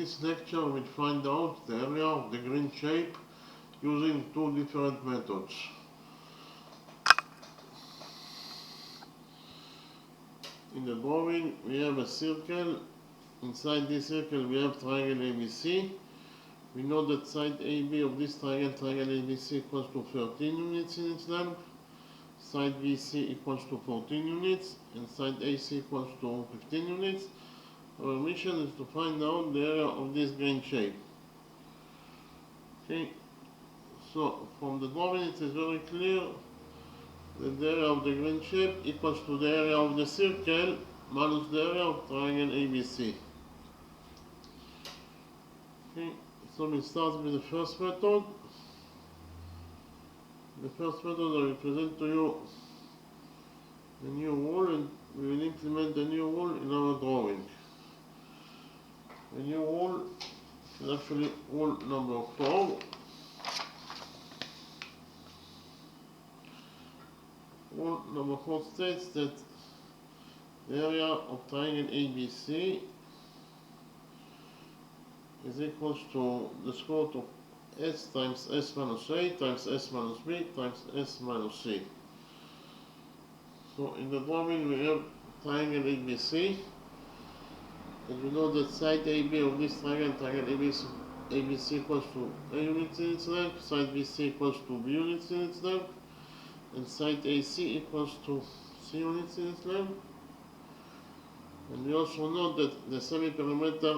this lecture we'll find out the area of the green shape using two different methods. In the drawing we have a circle. Inside this circle we have triangle ABC. We know that side AB of this triangle ABC equals to 13 units in its length, side BC equals to 14 units, and side AC equals to 15 units. Our mission is to find out the area of this green shape. Okay, so from the drawing it is very clear that the area of the green shape equals to the area of the circle minus the area of triangle ABC. Okay, so we start with the first method. The first method I will present to you the new rule, and we will implement the new rule in our drawing. The new rule is actually rule number 4. Rule number 4 states that the area of triangle ABC is equal to the square root of s times s minus a times s minus b times s minus c. So in the drawing we have triangle ABC, and we know that side AB of this triangle ABC equals to a unit in its length, side BC equals to b units in its length, and side AC equals to c units in its length. And we also know that the semi-perimeter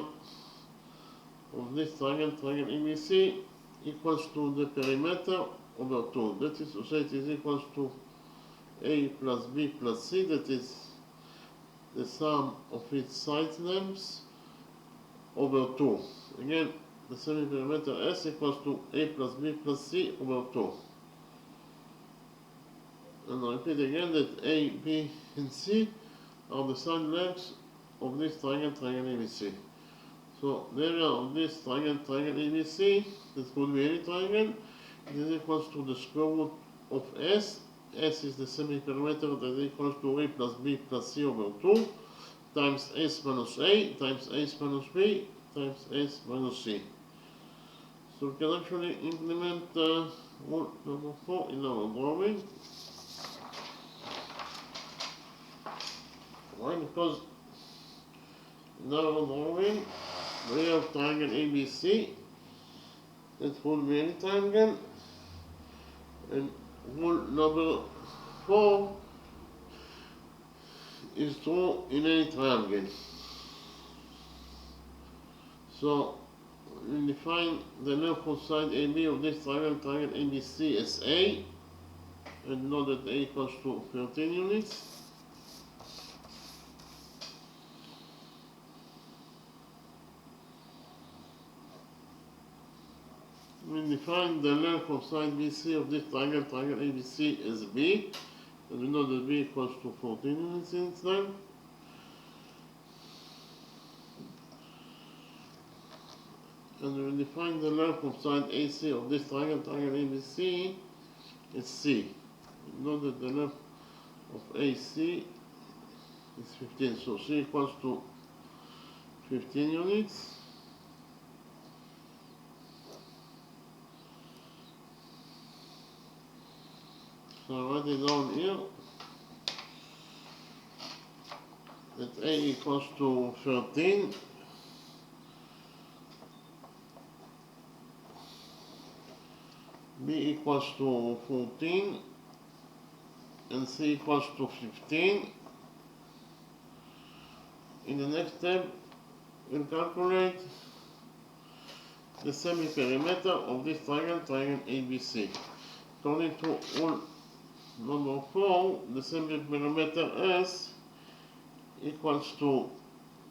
of this triangle ABC equals to the perimeter over 2. That is to say, it is equals to a plus b plus c, that is the sum of its side lengths over 2. Again, the semi-perimeter S equals to a plus b plus c over 2. And I repeat again that a, b, and c are the side lengths of this triangle ABC. So the area of this triangle ABC, this could be any triangle, it is equals to the square root of S. S is the semi-perimeter that is equals to a plus b plus c over 2 times s minus a times s minus b times s minus c. So we can actually implement rule number 4 in our drawing. Why? Because in our drawing we have triangle ABC, that will be any triangle, and rule number 4 is true in any triangle. So we define the length of side AB of this triangle ABC as A, and know that A equals to 13 units. We define the length of side BC of this triangle ABC as B, and we know that B equals to 14 units in its length. And we define the length of side AC of this triangle ABC as C. We know that the length of AC is 15, so C equals to 15 units. So I write it down here that A equals to 13, B equals to 14, and C equals to 15. In the next step, we'll calculate the semi-perimeter of this triangle ABC. According to rule number 4, the semi-perimeter S equals to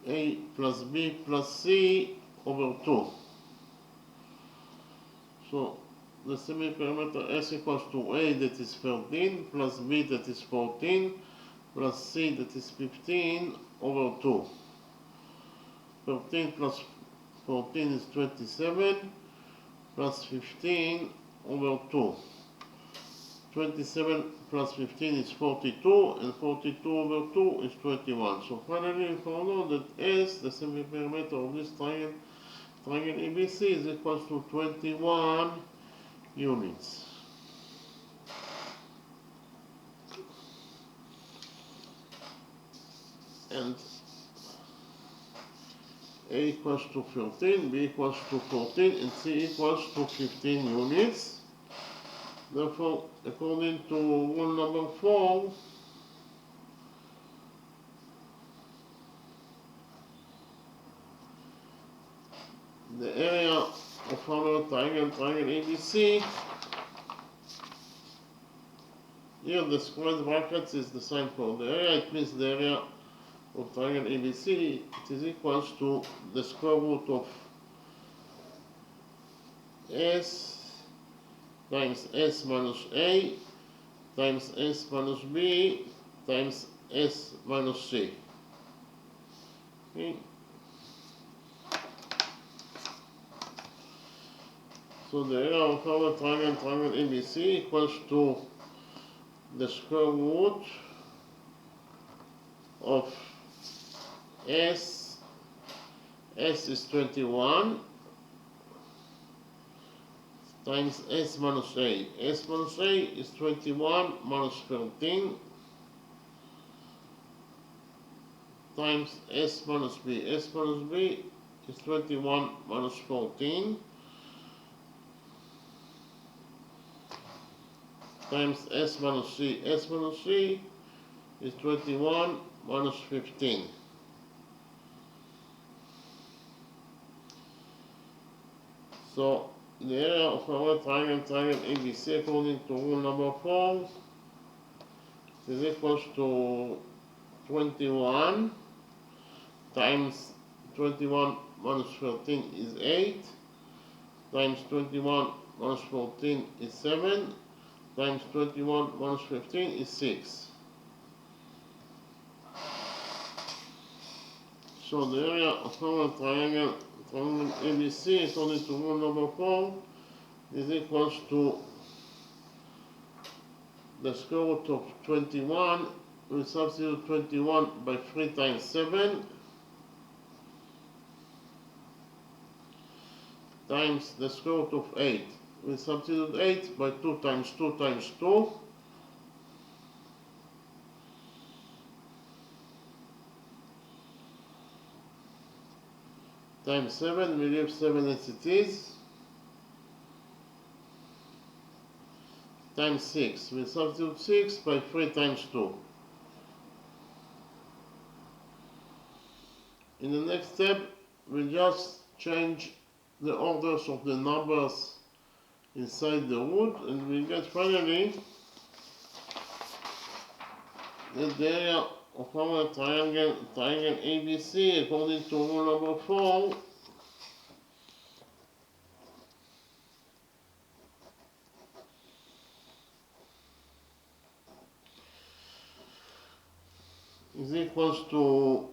A plus B plus C over 2. So the semi-perimeter S equals to A, that is 13, plus B, that is 14, plus C, that is 15 over 2. 13 plus 14 is 27, plus 15 over 2. 27 plus 15 is 42, and 42 over 2 is 21. So finally we found out that S, the semi-perimeter of this triangle triangle ABC is equal to 21 units. And A equals to 13, B equals to 14, and C equals to 15 units. Therefore, according to rule number 4, the area of our triangle ABC, here the square brackets is the sign for the area. It means the area of triangle ABC, it is equals to the square root of S times S minus A times S minus B times S minus C. Okay. So the area of our triangle ABC equals to the square root of S is 21 times S minus A. S minus A is 21 minus 13 times S minus B. S minus B is 21 minus 14 times S minus C. S minus C is 21 minus 15. So the area of our triangle ABC according to rule number 4 is equals to 21 times 21 minus 13 is 8 times 21 minus 14 is 7 times 21 minus 15 is 6. So the area of our triangle ABC according to rule number 4 is equals to the square root of 21. We substitute 21 by 3 times 7 times the square root of 8. We substitute 8 by 2 times 2 times 2 times 7, we leave 7 as it is, times 6. We substitute 6 by 3 times 2. In the next step, we just change the orders of the numbers inside the root, and we get finally that the area of our triangle ABC according to rule number 4 is equals to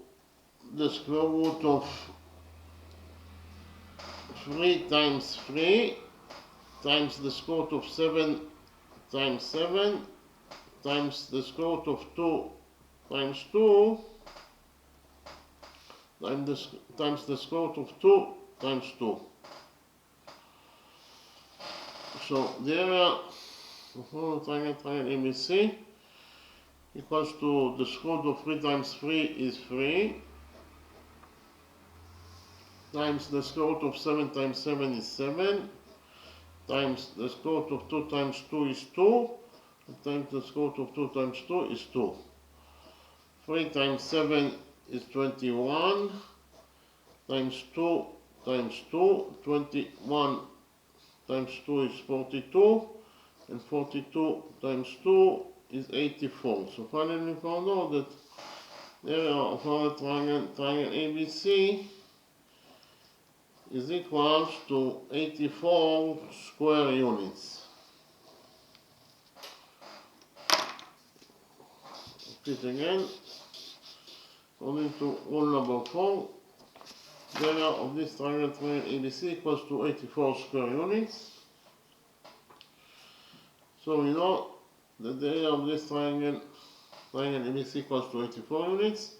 the square root of 3 times 3 times the square root of 7 times 7 times the square root of 2 times 2 times the square root of 2 times 2. So the area of our triangle ABC equals to the square root of 3 times 3 is 3 times the square root of 7 times 7 is 7 times the square root of 2 times 2 is 2 times the square root of 2 times 2 is 2. 3 times 7 is 21 times 2 times 2, 21 times 2 is 42 and 42 times 2 is 84. So finally we found out that the area of our triangle ABC is equal to 84 square units. Repeat again. According to rule number 4, the area of this triangle ABC equals to 84 square units. So we know that the area of this triangle ABC equals to 84 units.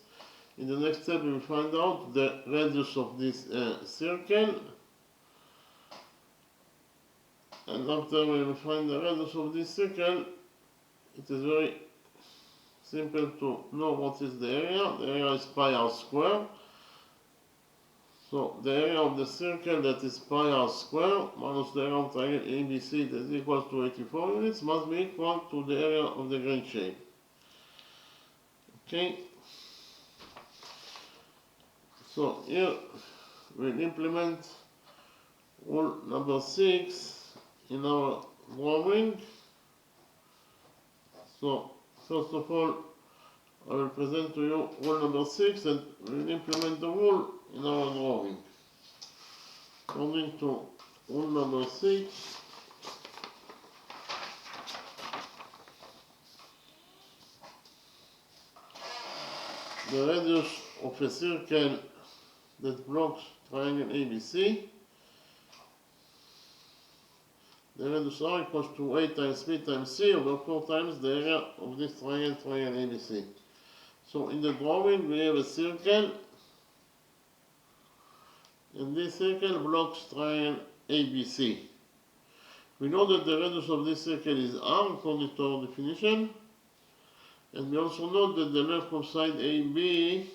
In the next step we will find out the radius of this circle, and after we will find the radius of this circle, it is very simple to know what is the area. The area is pi r square. So the area of the circle, that is pi r square minus the area of triangle ABC, that is equal to 84 units, must be equal to the area of the green shape. Okay. So here we'll implement rule number 6 in our drawing. So first of all, I will present to you rule number 6 and we'll implement the rule in our drawing. According to rule number 6, the radius of a circle that blocks triangle ABC, the radius R equals to A times B times C over 4 times the area of this triangle ABC. So in the drawing we have a circle, and this circle blocks triangle ABC. We know that the radius of this circle is R according to our definition, and we also know that the length of side AB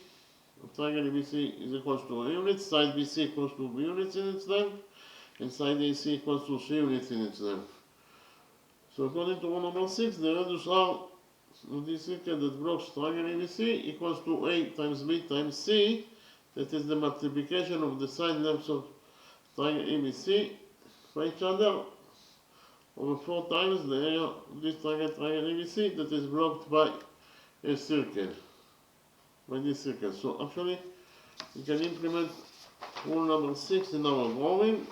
of triangle ABC is equal to A units, side BC equals to B units in its length, and side AC equals to C units in its length. So according to rule number 6, the radius R of this circle that blocks triangle ABC equals to A times B times C, that is the multiplication of the side lengths of triangle ABC by each other over 4 times the area of this triangle ABC that is blocked by a circle, by this circle. So actually we can implement rule number 6 in our drawing.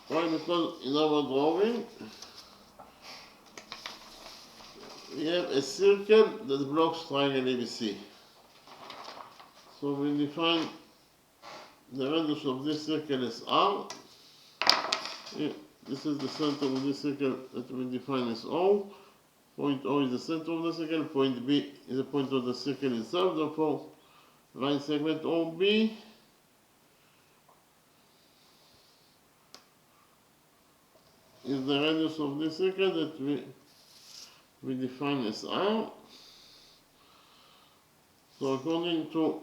Why? Because in our drawing we have a circle that blocks triangle ABC. So we define the radius of this circle as R. This is the center of this circle that we define as O. Point O is the center of the circle, point B is the point of the circle itself, therefore line segment OB is the radius of this circle that we define as R. So according to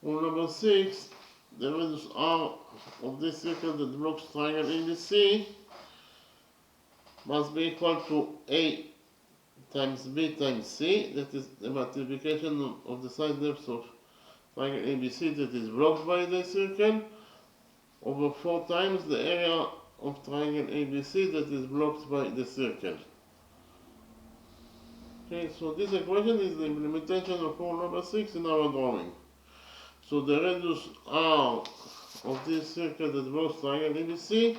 rule number 6, the radius R of this circle that blocks triangle ABC must be equal to A times B times C, that is the multiplication of the side lengths of triangle ABC that is blocked by the circle, over 4 times the area of triangle ABC that is blocked by the circle. Okay, so this equation is the implementation of rule number 6 in our drawing. So the radius R of this circle that blocks triangle ABC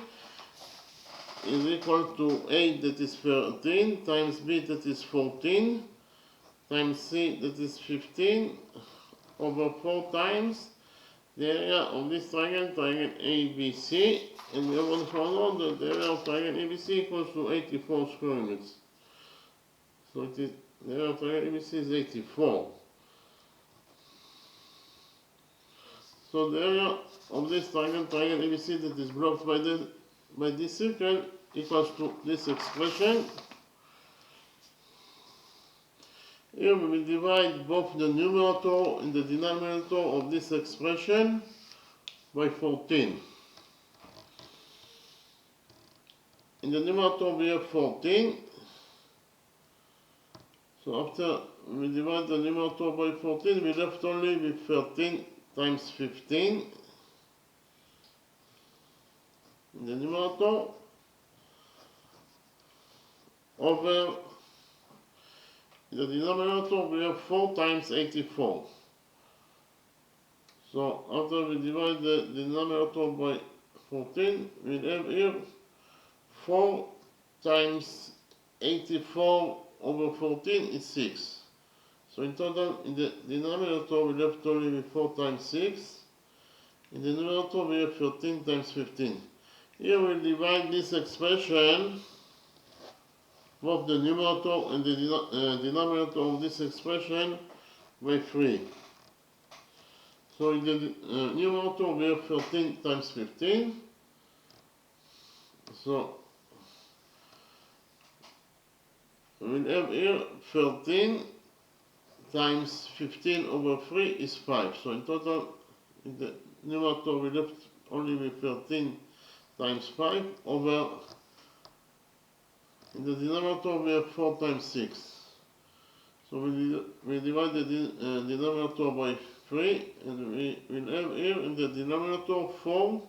is equal to A, that is 13, times B, that is 14, times C, that is 15, over 4 times the area of this triangle ABC, and we already found out that the area of triangle ABC equals to 84 square units. So it is, the area of triangle ABC is 84. So the area of this triangle ABC that is blocked by this circle equals to this expression. Here we will divide both the numerator and the denominator of this expression by 14. In the numerator we have 14. So after we divide the numerator by 14, we left only with 13 times 15 in the numerator over in the denominator we have 4 times 84. So after we divide the denominator by 14, we have here 4 times 84 over 14 is 6. So in total, in the denominator we left only with 4 times 6. In the numerator we have 13 times 15. Here we divide this expression, both the numerator and the denominator of this expression, by 3. So in the numerator we have 13 times 15. So we'll have here 13 times 15 over 3 is 5. So in total, in the numerator we left only with 13 times 5 over, in the denominator we have 4 times 6. So we divide the denominator by 3, and we will have here in the denominator 4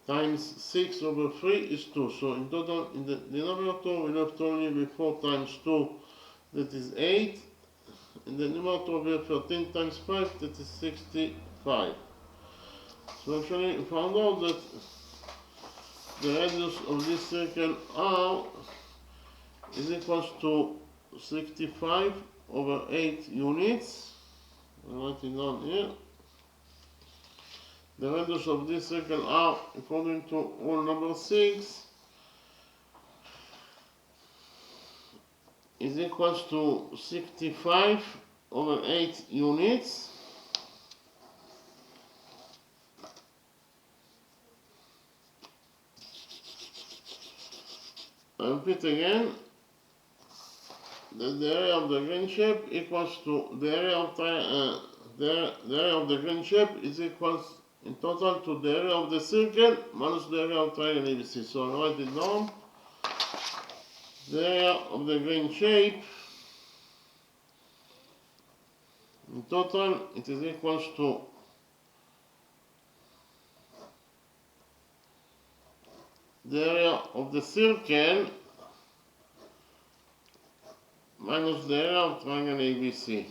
times 6 over 3 is 2. So in total, in the denominator we left only with 4 times 2, that is 8. In the numerator we have 13 times 5, that is 65. So actually we found out that the radius of this circle R is equal to 65 over 8 units. I'll write it down here. The radius of this circle R, according to rule number 6, is equal to 65 over 8 units. I repeat again, that the area of the green shape equals to the area of the area of the green shape is equals in total to the area of the circle minus the area of triangle ABC. So I write it down. The area of the green shape in total it is equals to the area of the circle minus the area of triangle ABC.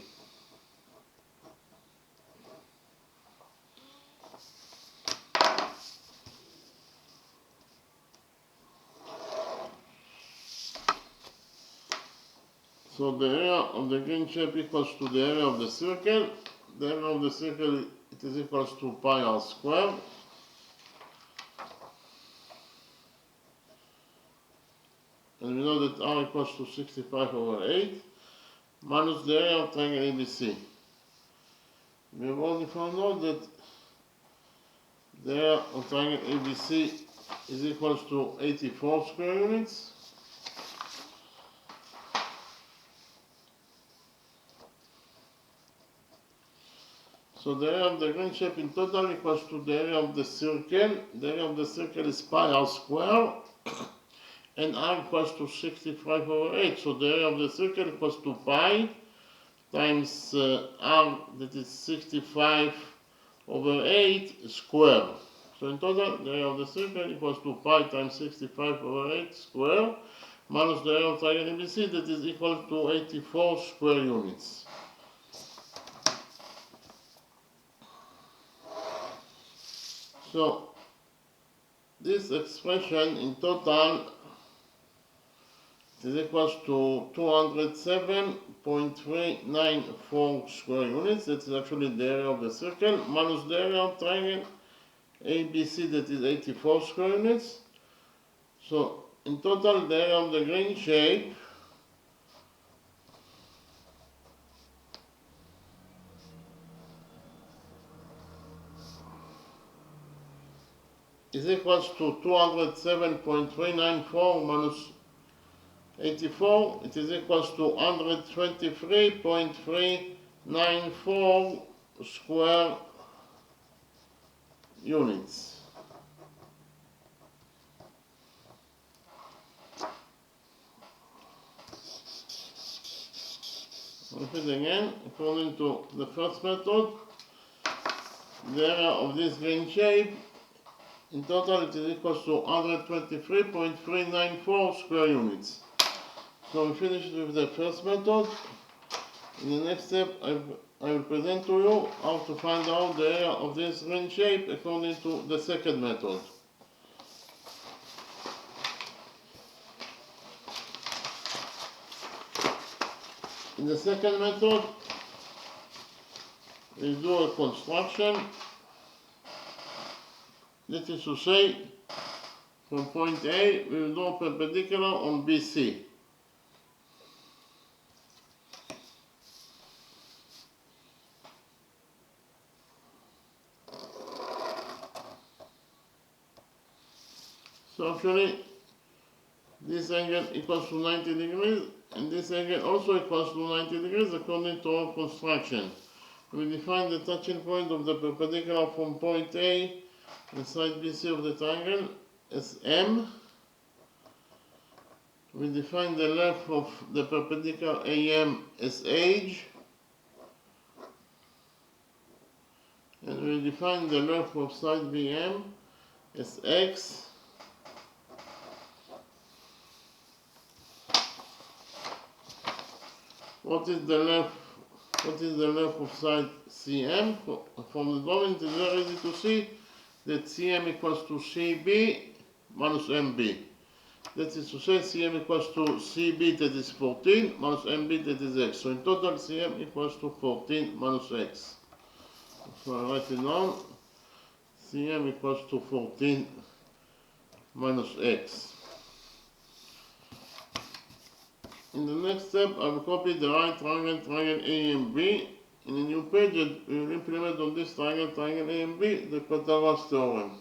So the area of the green shape equals to the area of the circle. The area of the circle it is equals to pi r squared. And we know that r equals to 65 over 8 minus the area of triangle ABC. We have already found out that the area of triangle ABC is equal to 84 square units. So the area of the green shape in total equals to the area of the circle. The area of the circle is pi r squared, and r equals to 65 over 8. So the area of the circle equals to pi times r, that is 65 over 8 squared. So in total, the area of the circle equals to pi times 65 over 8 squared minus the area of triangle ABC, that is equal to 84 square units. So this expression in total is equals to 207.394 square units. That is actually the area of the circle minus the area of triangle ABC, that is 84 square units. So in total, the area of the green shape is equals to 207.394 minus 84. It is equals to 123.394 square units. Repeat again, according to the first method, the area of this green shape in total it is equals to 123.394 square units. So we finished with the first method. In the next step, I will present to you how to find out the area of this green shape according to the second method. In the second method, we do a construction. That is to say, from point A, we will draw perpendicular on BC. So actually, this angle equals to 90 degrees, and this angle also equals to 90 degrees according to our construction. We define the touching point of the perpendicular from point A and side BC of the triangle as M. We define the length of the perpendicular AM as H. And we define the length of side BM as X. What is the length of side CM? From the drawing, it is very easy to see that CM equals to CB minus MB. That is to say, CM equals to CB, that is 14, minus MB, that is X. So in total, CM equals to 14 minus X. So I write it down. CM equals to 14 minus X. In the next step, I will copy the right triangle A and B. In a new page, we will implement on this triangle A and B, the Pythagoras theorem.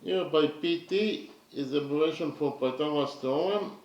Here by PT is abbreviation for Pythagoras theorem.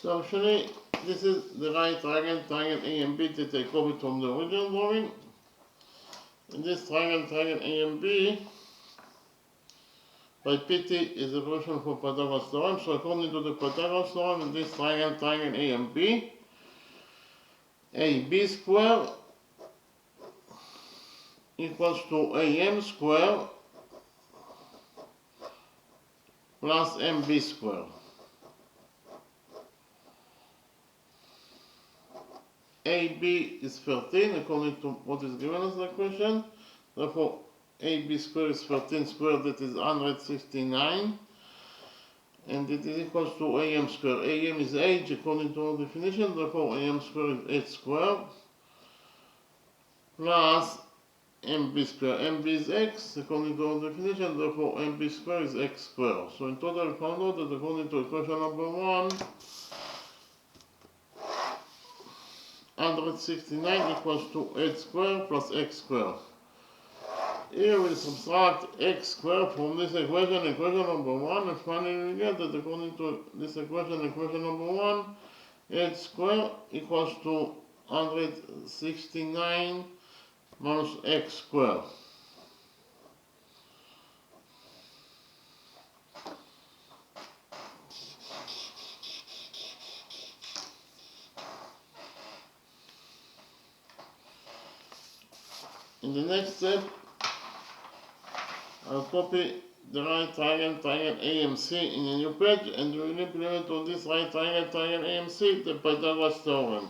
So actually, this is the right triangle A and B that I copied from the original drawing. And this triangle A and B by PT is a version for Pythagoras theorem. So according to the Pythagoras theorem, in this triangle A and B, AB square equals to AM square plus MB square. AB is 13 according to what is given as the question. Therefore, AB square is 13 squared, that is 169. And it is equals to AM square. AM is H according to our definition, therefore AM square is H squared plus MB square. MB is X according to our definition, therefore MB square is X squared. So in total, we found out that according to equation number 1, 169 equals to H squared plus X squared. Here we subtract X squared from this equation, equation number 1, and finally we get that according to this equation, equation number 1, H squared equals to 169 minus X squared. In the next step, I'll copy the right triangle AMC in a new page, and we will implement on this right triangle AMC the Pythagoras theorem.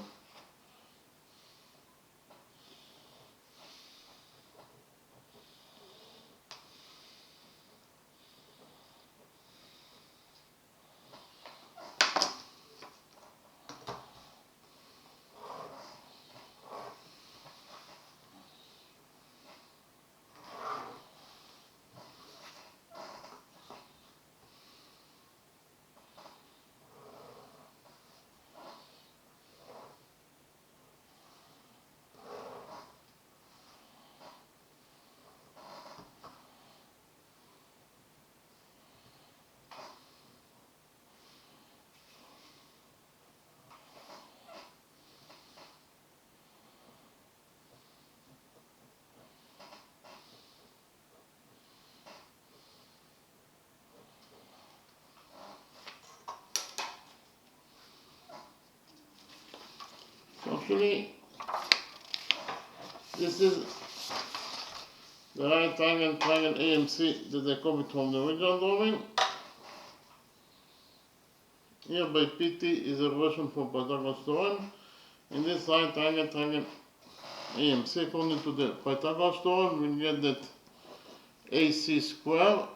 actually this is the right triangle AMC that I copied from the original drawing. Here by PT is a version from Pythagoras theorem. In this right triangle AMC, according to the Pythagoras theorem, we get that AC square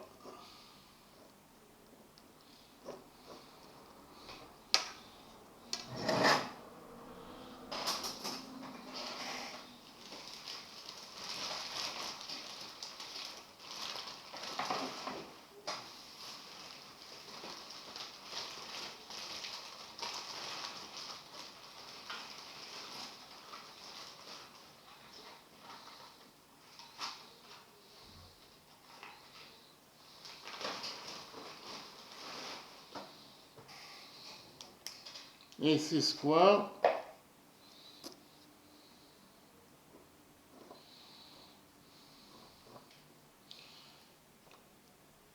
AC square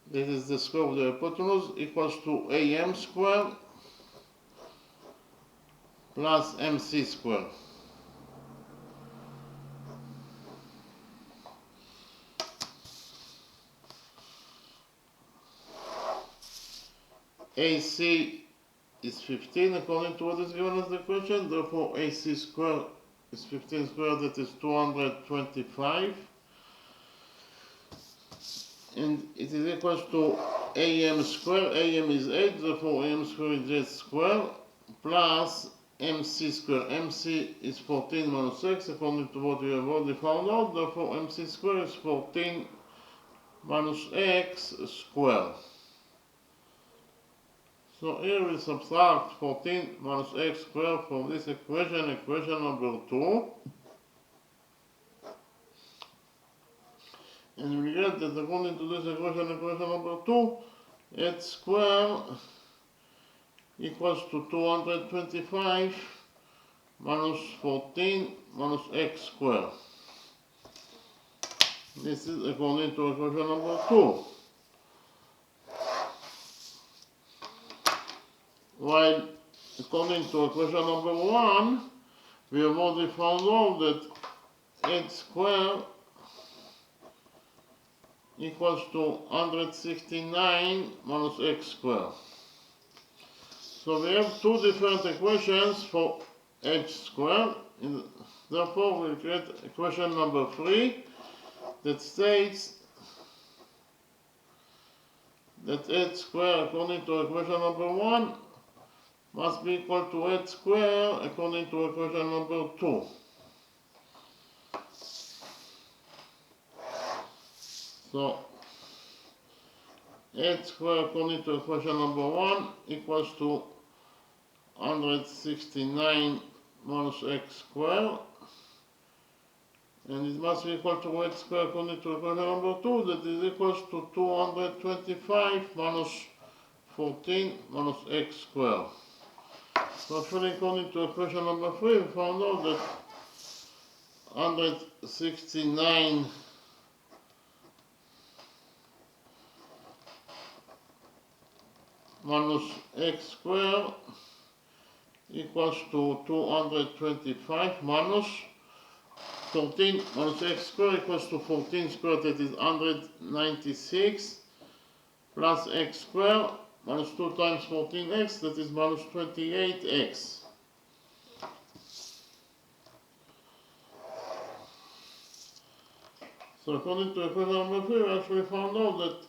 this is the square of the hypotenuse equals to AM square plus MC square. AC is 15 according to what is given as the question, therefore AC square is 15 squared, that is 225, and it is equals to AM square. AM is 8, therefore AM square is 8 square plus MC square. MC is 14 minus x according to what we have already found out, therefore MC square is 14 minus x square. So here we subtract 14 minus x squared from this equation, equation number 2. And we get that according to this equation, equation number 2, x squared equals to 225 minus 14 minus x squared. This is according to equation number 2. While according to equation number 1, we have already found out that x squared equals to 169 minus x squared. So we have two different equations for h squared. Therefore, we create equation number 3 that states that h squared according to equation number 1 must be equal to h squared according to equation number 2. So h squared according to equation number 1 equals to 169 minus x squared, and it must be equal to h squared according to equation number 2, that is equals to 225 minus 14 minus x squared. So actually according to equation number 3, we found out that 169 minus x squared equals to 225 minus 14 minus x squared equals to 14 squared, that is 196 plus x squared minus 2 times 14x, that is minus 28x. So according to equation number 3, we actually found out that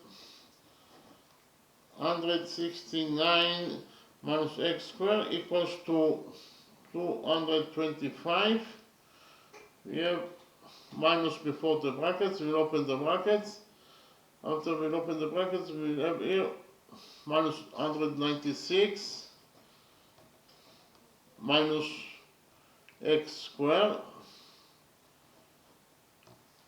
169 minus x squared equals to 225. We have minus before the brackets, we'll open the brackets. After we open the brackets, we have here minus 196 minus x squared.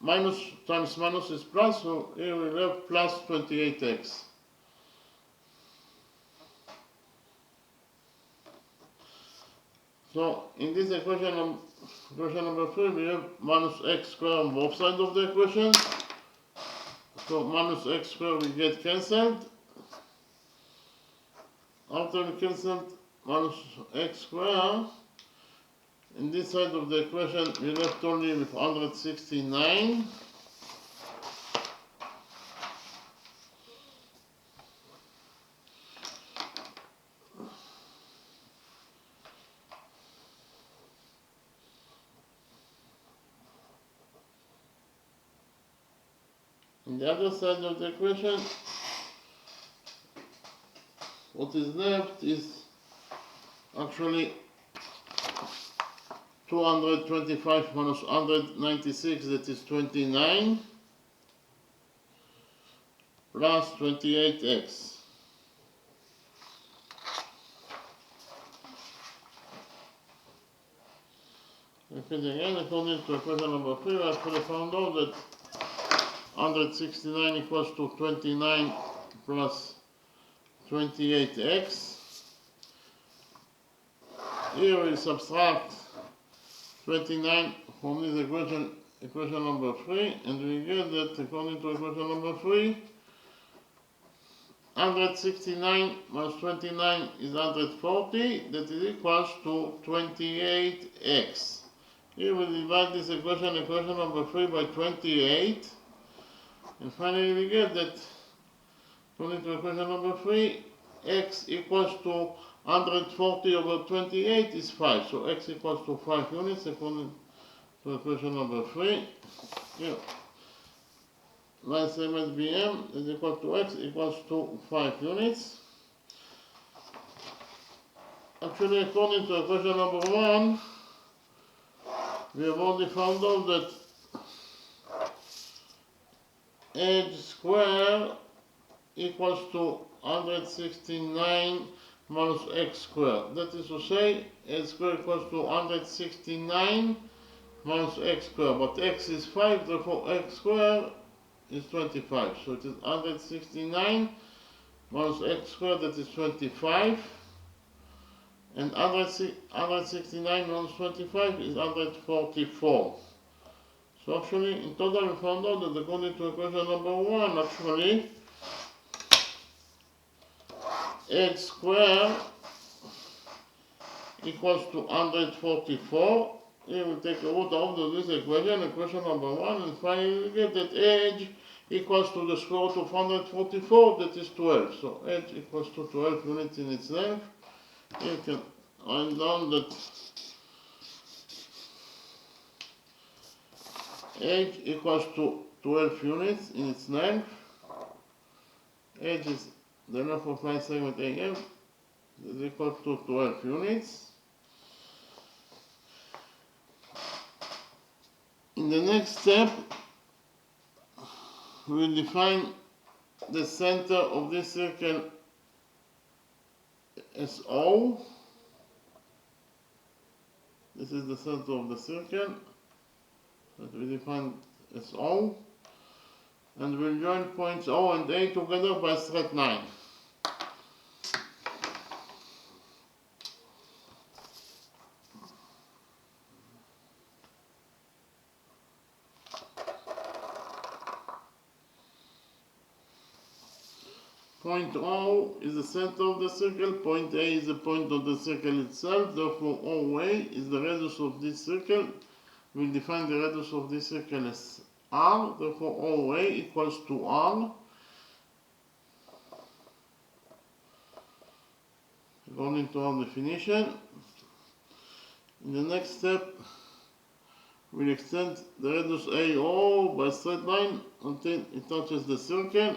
Minus times minus is plus, so here we have plus 28x. So in this equation number 3, we have minus x squared on both sides of the equation. So minus x squared will get cancelled. After we cancelled minus x squared, in this side of the equation we left only with 169. On the other side of the equation, what is left is actually 225 minus 196, that is 29, plus 28x. Okay, again, according to equation number 3, I actually found out that 169 equals to 29 plus 28x. Here we subtract 29 from this equation number 3, and we get that according to equation number 3, 169 minus 29 is 140, that is equals to 28x. Here we divide this equation number 3 by 28, and finally we get that according to equation number 3, x equals to 140 over 28 is 5. So x equals to 5 units according to equation number 3. Here, line same as BM is equal to x equals to 5 units. Actually, according to equation number 1, we have already found out that h squared equals to 169 minus x squared. That is to say, h squared equals to 169 minus x squared. But x is 5, therefore x squared is 25. So it is 169 minus x squared, that is 25. And 169 minus 25 is 144. So actually, in total, we found out that according to equation number 1, actually, h squared equals to 144. Here we take a root out of this equation number 1, and finally we get that h equals to the square root of 144, that is 12. So h equals to 12 units in its length. Here you can write down that h equals to 12 units in its length. H is the length of line segment AM, is equal to 12 units. In the next step, we will define the center of this circle as O. This is the center of the circle that we define as O. And we'll join points O and A together by a straight line. Point O is the center of the circle, point A is the point of the circle itself, therefore OA is the radius of this circle. We'll define the radius of this circle as R, therefore OA equals to R. According to our definition. In the next step, we'll extend the radius AO by a straight line until it touches the circle.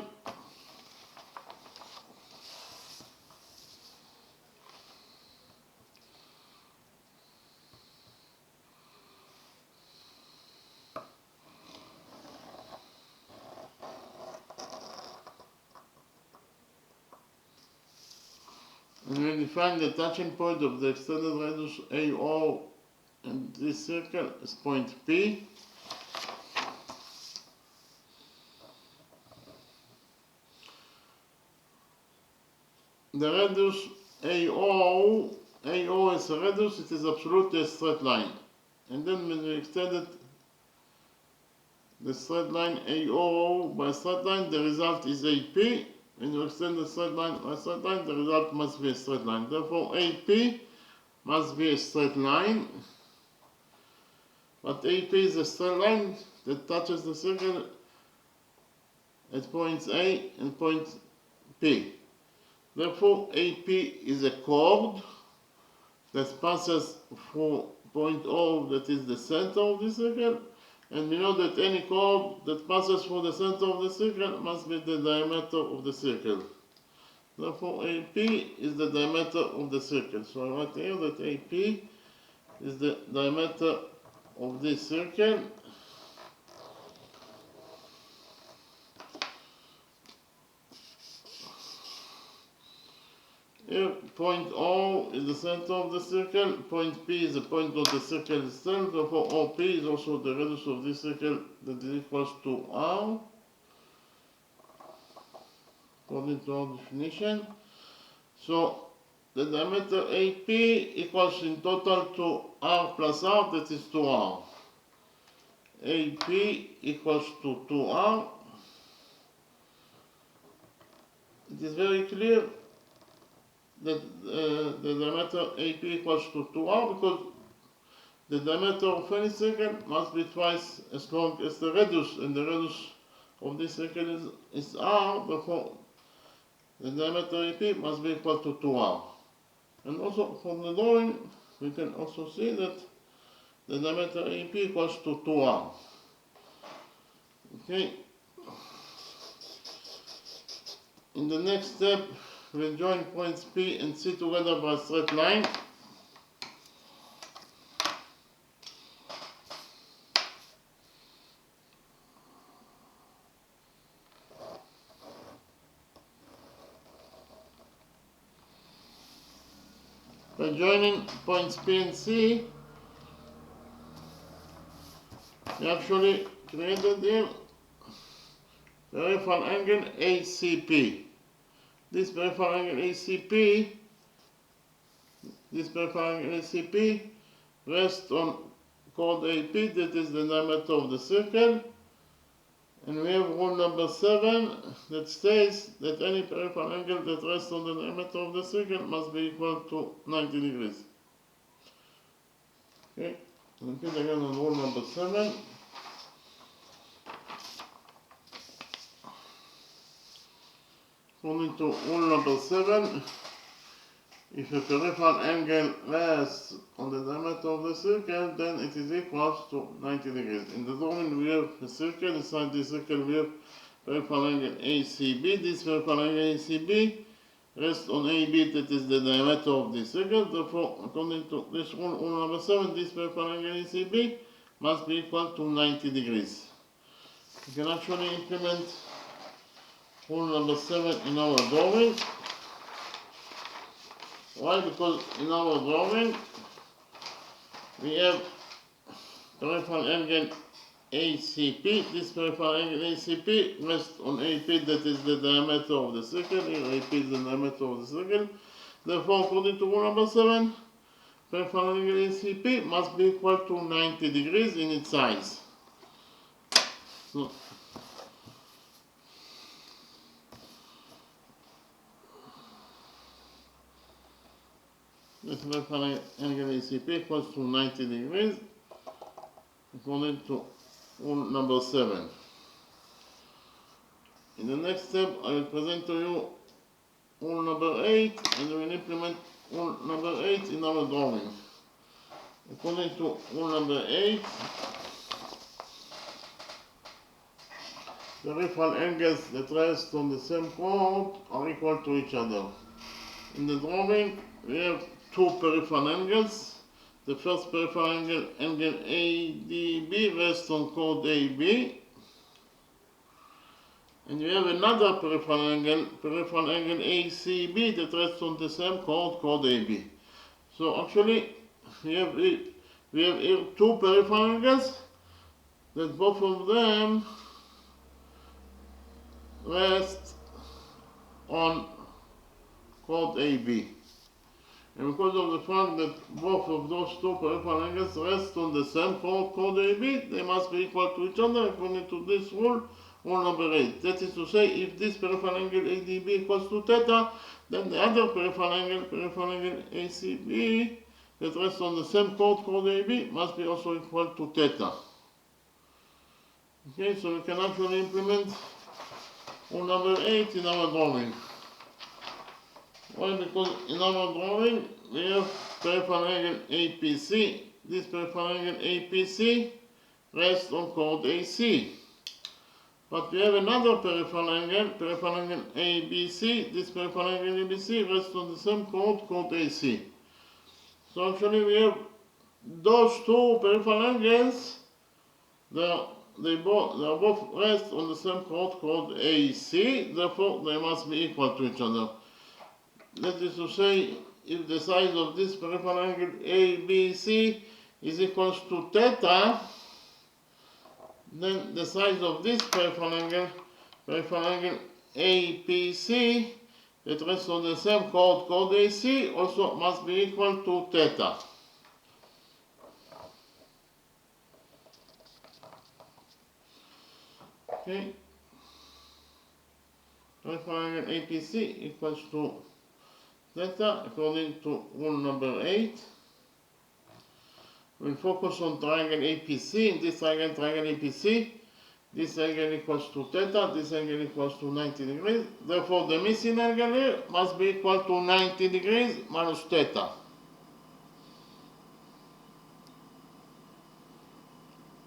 And we define the touching point of the extended radius AO and this circle as point P. The radius AO is a radius, it is absolutely a straight line. And then when we extended the straight line AO by a straight line, the result is AP. When you extend the straight line by a straight line, the result must be a straight line. Therefore, AP must be a straight line. but AP is a straight line that touches the circle at points A and point P. Therefore, AP is a chord that passes through point O, that is the center of the circle, and we know that any chord that passes through the center of the circle must be the diameter of the circle. Therefore, AP is the diameter of the circle. So I write here that AP is the diameter of this circle. Here, point O is the center of the circle, point P is the point of the circle itself, therefore OP is also the radius of this circle that is equals to R, according to our definition. So the diameter AP equals in total to R plus R, that is 2R. AP equals to 2R. It is very clear that the diameter AP equals to 2R because the diameter of any circle must be twice as long as the radius, and the radius of this circle is R, therefore the diameter AP must be equal to 2R. And also from the drawing, we can also see that the diameter AP equals to 2R. Okay. In the next step, we'll join points P and C together by a straight line. By joining points P and C, we actually created here the peripheral angle ACP. This peripheral angle ACP rests on chord AP, that is the diameter of the circle. And we have rule number 7 that states that any peripheral angle that rests on the diameter of the circle must be equal to 90 degrees. Okay, repeat again on rule number 7. According to rule number 7, if a peripheral angle rests on the diameter of the circle, then it is equal to 90 degrees. In the drawing we have a circle, inside the circle we have peripheral angle ACB. This peripheral angle ACB rests on AB, that is the diameter of the circle. Therefore, according to this rule number 7, this peripheral angle ACB must be equal to 90 degrees. We can actually implement rule number 7 in our drawing. Why? Because in our drawing we have peripheral angle ACP. This peripheral angle ACP rests on AP, that is the diameter of the circle. Here AP is the diameter of the circle. Therefore, according to rule number 7, peripheral angle ACP must be equal to 90 degrees in its size. So, this peripheral angle ACP equals to 90 degrees according to rule number 7. In the next step, I will present to you rule number 8, and we will implement rule number 8 in our drawing. According to rule number 8, the peripheral angles that rest on the same chord are equal to each other. In the drawing, we have two peripheral angles. The first peripheral angle, angle ADB, rests on chord AB. And we have another peripheral angle ACB, that rests on the same chord AB. So actually, we have here two peripheral angles that both of them rest on chord AB. And because of the fact that both of those two peripheral angles rest on the same chord AB, they must be equal to each other according to this rule number 8. That is to say, if this peripheral angle ADB equals to theta, then the other peripheral angle ACB that rests on the same chord, chord AB, must be also equal to theta. Okay, so we can actually implement rule number 8 in our drawing. Why? Because in our drawing we have peripheral angle APC. This peripheral angle APC rests on chord AC. But we have another peripheral angle ABC. This peripheral angle ABC rests on the same chord, chord AC. So actually we have those two peripheral angles, they both rest on the same chord, chord AC, therefore they must be equal to each other. That is to say, if the size of this peripheral angle ABC is equals to theta, then the size of this peripheral angle APC, that rests on the same chord, chord AC, also must be equal to theta. Okay. Peripheral angle APC equals to theta according to rule number 8. We'll focus on triangle APC. In this triangle APC, this angle equals to theta, this angle equals to 90 degrees. Therefore, the missing angle here must be equal to 90 degrees minus theta.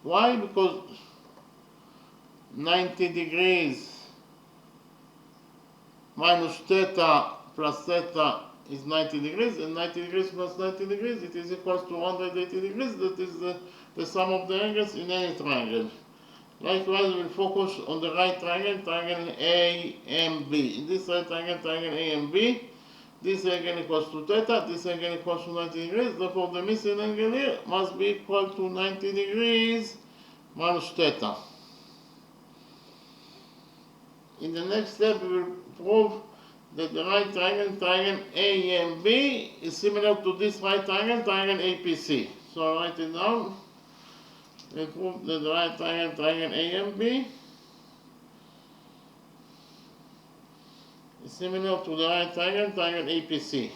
Why? Because 90 degrees minus theta plus theta is 90 degrees, and 90 degrees plus 90 degrees, it is equal to 180 degrees. That is the sum of the angles in any triangle. Likewise, we'll focus on the right triangle, triangle AMB. In this right triangle, triangle AMB, this angle equals to theta, this angle equals to 90 degrees. Therefore, the missing angle here must be equal to 90 degrees minus theta. In the next step, we will prove that the right triangle, triangle AMB, is similar to this right triangle, triangle APC. So I'll write it down. We prove that the right triangle, triangle AMB, is similar to the right triangle, triangle APC.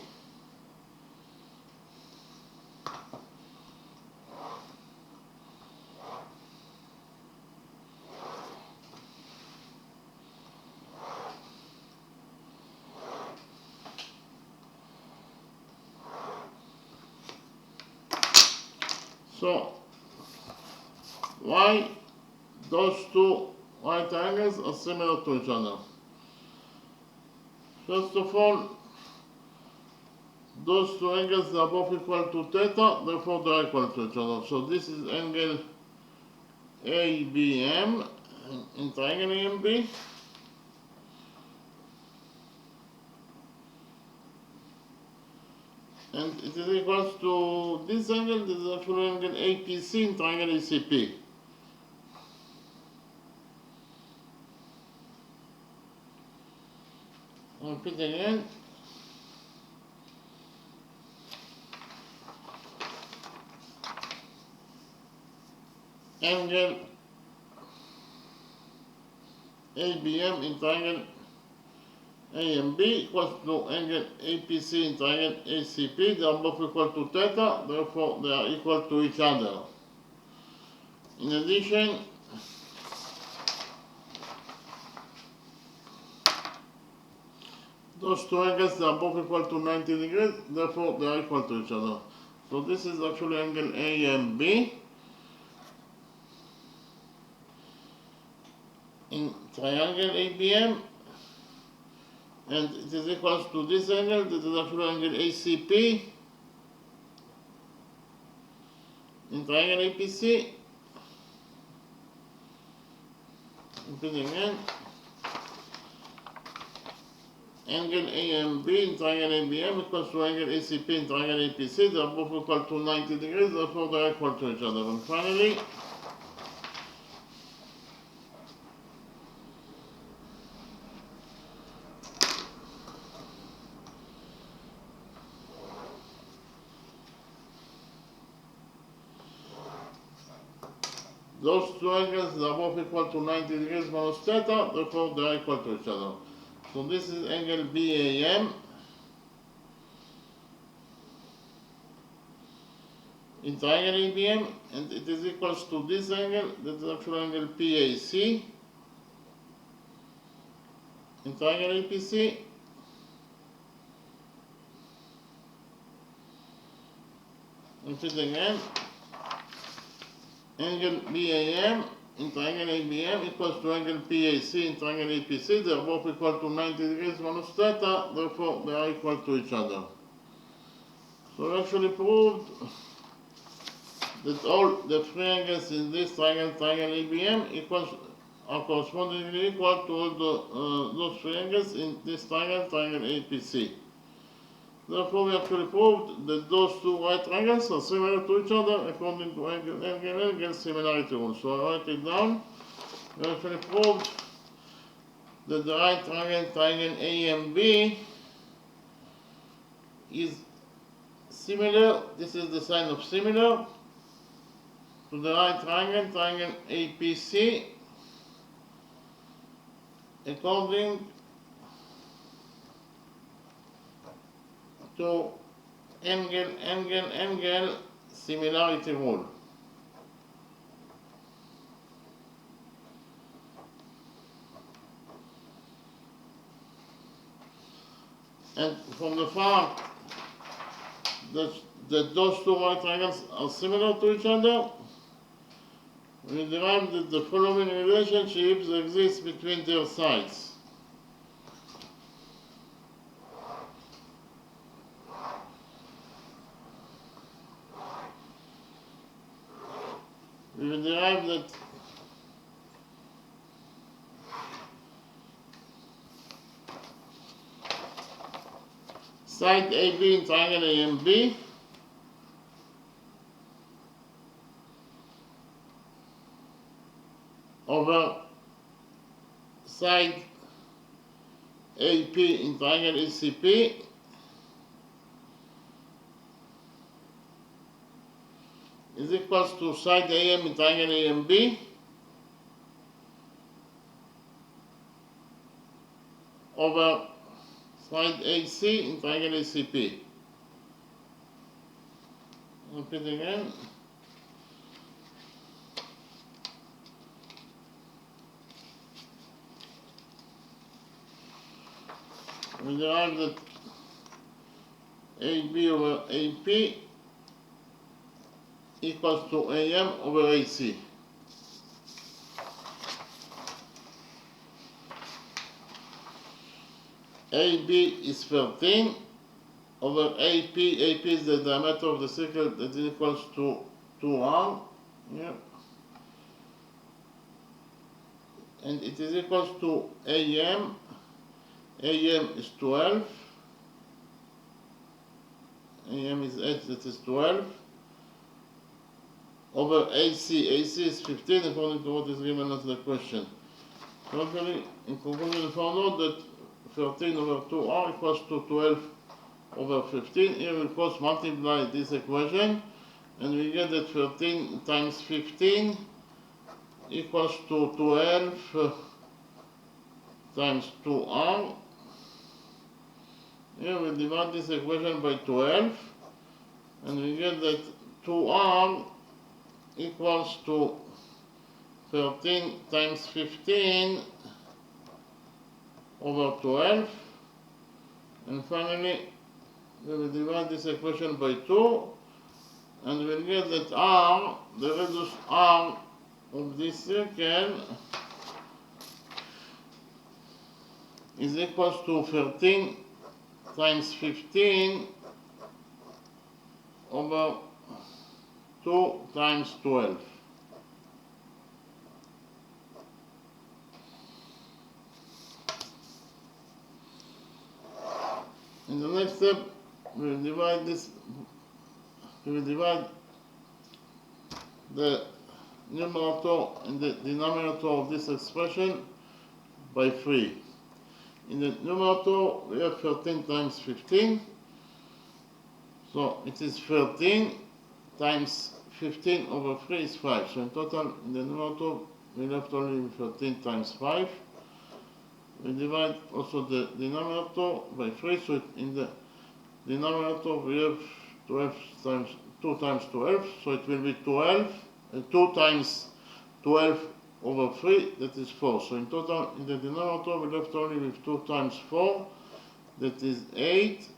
So, why those two right triangles are similar to each other? First of all, those two angles are both equal to theta, therefore they are equal to each other. So this is angle ABM in triangle AMB. And it is equal to this angle, this is actually angle APC in triangle ACP. I'll repeat again. Angle ABM in triangle AMB equals to angle APC in triangle ACP. They are both equal to theta, therefore they are equal to each other. In addition, those two angles are both equal to 90 degrees, therefore they are equal to each other. So this is actually angle AMB in triangle ABM, and it is equal to this angle, that is actually angle ACP in triangle APC. Repeat again. Angle AMB in triangle ABM equals to angle ACP in triangle APC. They are both equal to 90 degrees, therefore they are equal to each other. And finally, those two angles are both equal to 90 degrees minus theta, therefore they are equal to each other. So this is angle BAM in triangle ABM, and it is equals to this angle, that is actual angle PAC, in triangle APC, and it again, angle BAM in triangle ABM equals to angle PAC in triangle APC. They are both equal to 90 degrees minus theta, therefore they are equal to each other. So we actually proved that all the three angles in this triangle ABM are correspondingly equal to all those three angles in this triangle APC. Therefore, we actually proved that those two right triangles are similar to each other according to angle similarity rule. So I write it down. We actually proved that the right triangle AMB is similar, this is the sign of similar, to the right triangle APC according to angle similarity rule. And from the fact that those two right triangles are similar to each other, we derive that the following relationships exist between their sides. We will derive that side AB in triangle AMB over side AP in triangle ACP is equals to side AM in triangle AMB over side AC in triangle ACP. Repeat again. We derive that AB over AP equals to AM over AC. AB is 13 over AP. AP is the diameter of the circle that is equals to 2R. Yeah. And it is equals to AM. AM is 12. AM is 8, that is 12. Over AC. AC is 15 according to what is given as the question. So actually, in conclusion, we found out that 13 over 2R equals to 12 over 15. Here we cross multiply this equation and we get that 13 times 15 equals to 12 times 2R. Here we divide this equation by 12 and we get that 2R equals to 13 times 15 over 12, and finally we will divide this equation by 2 and we'll get that R, the radius R of this circle is equals to 13 times 15 over 2 times 12. In the next step, we will divide the numerator and the denominator of this expression by 3. In the numerator, we have 13 times 15, so it is 13 times 15 over 3 is 5. So in total, in the numerator, we left only 13 times 5. We divide also the denominator by 3, so in the denominator we have 12 2 times 12, so it will be 12, 2 times 12 over 3, that is 4. So in total, in the denominator, we left only with 2 times 4, that is 8.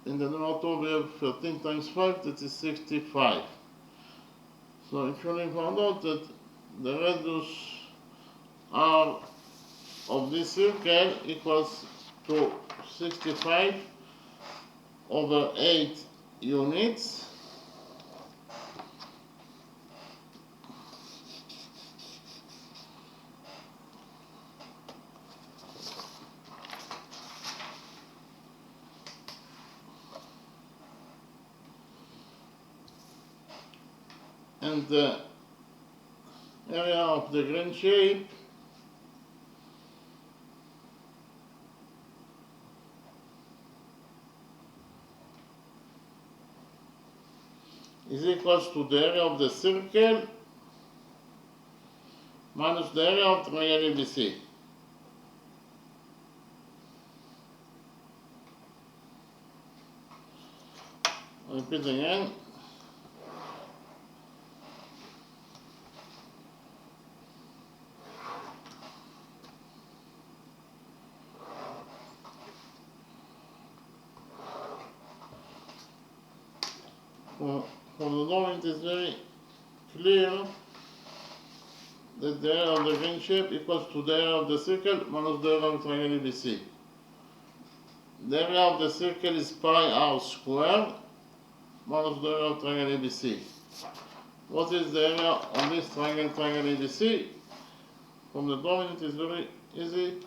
In the denominator, we have 13 times 5, that is 65. So if you found out that the radius R of this circle equals to 65 over 8 units, and the area of the green shape is equals to the area of the circle minus the area of triangle ABC. Repeat again. For the moment, it is very clear that the area of the green shape equals to the area of the circle minus the area of triangle ABC. The area of the circle is pi r squared minus the area of triangle ABC. What is the area of this triangle ABC? From the drawing, it is very easy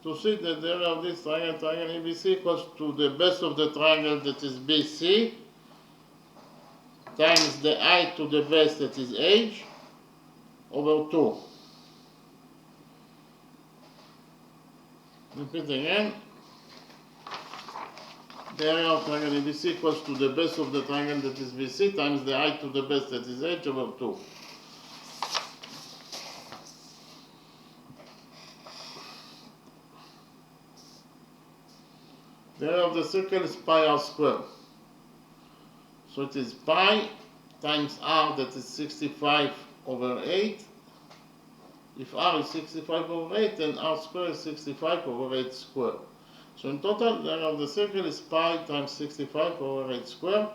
to see that the area of this triangle ABC equals to the base of the triangle, that is BC, times the height to the base, that is h, over 2. Repeat again. The area of triangle ABC equals to the base of the triangle, that is BC, times the height to the base, that is h, over 2. The area of the circle is pi r squared. So it is pi times r, that is 65 over 8. If r is 65 over 8, then r squared is 65 over 8 squared. So in total, the area of the circle is pi times 65 over 8 squared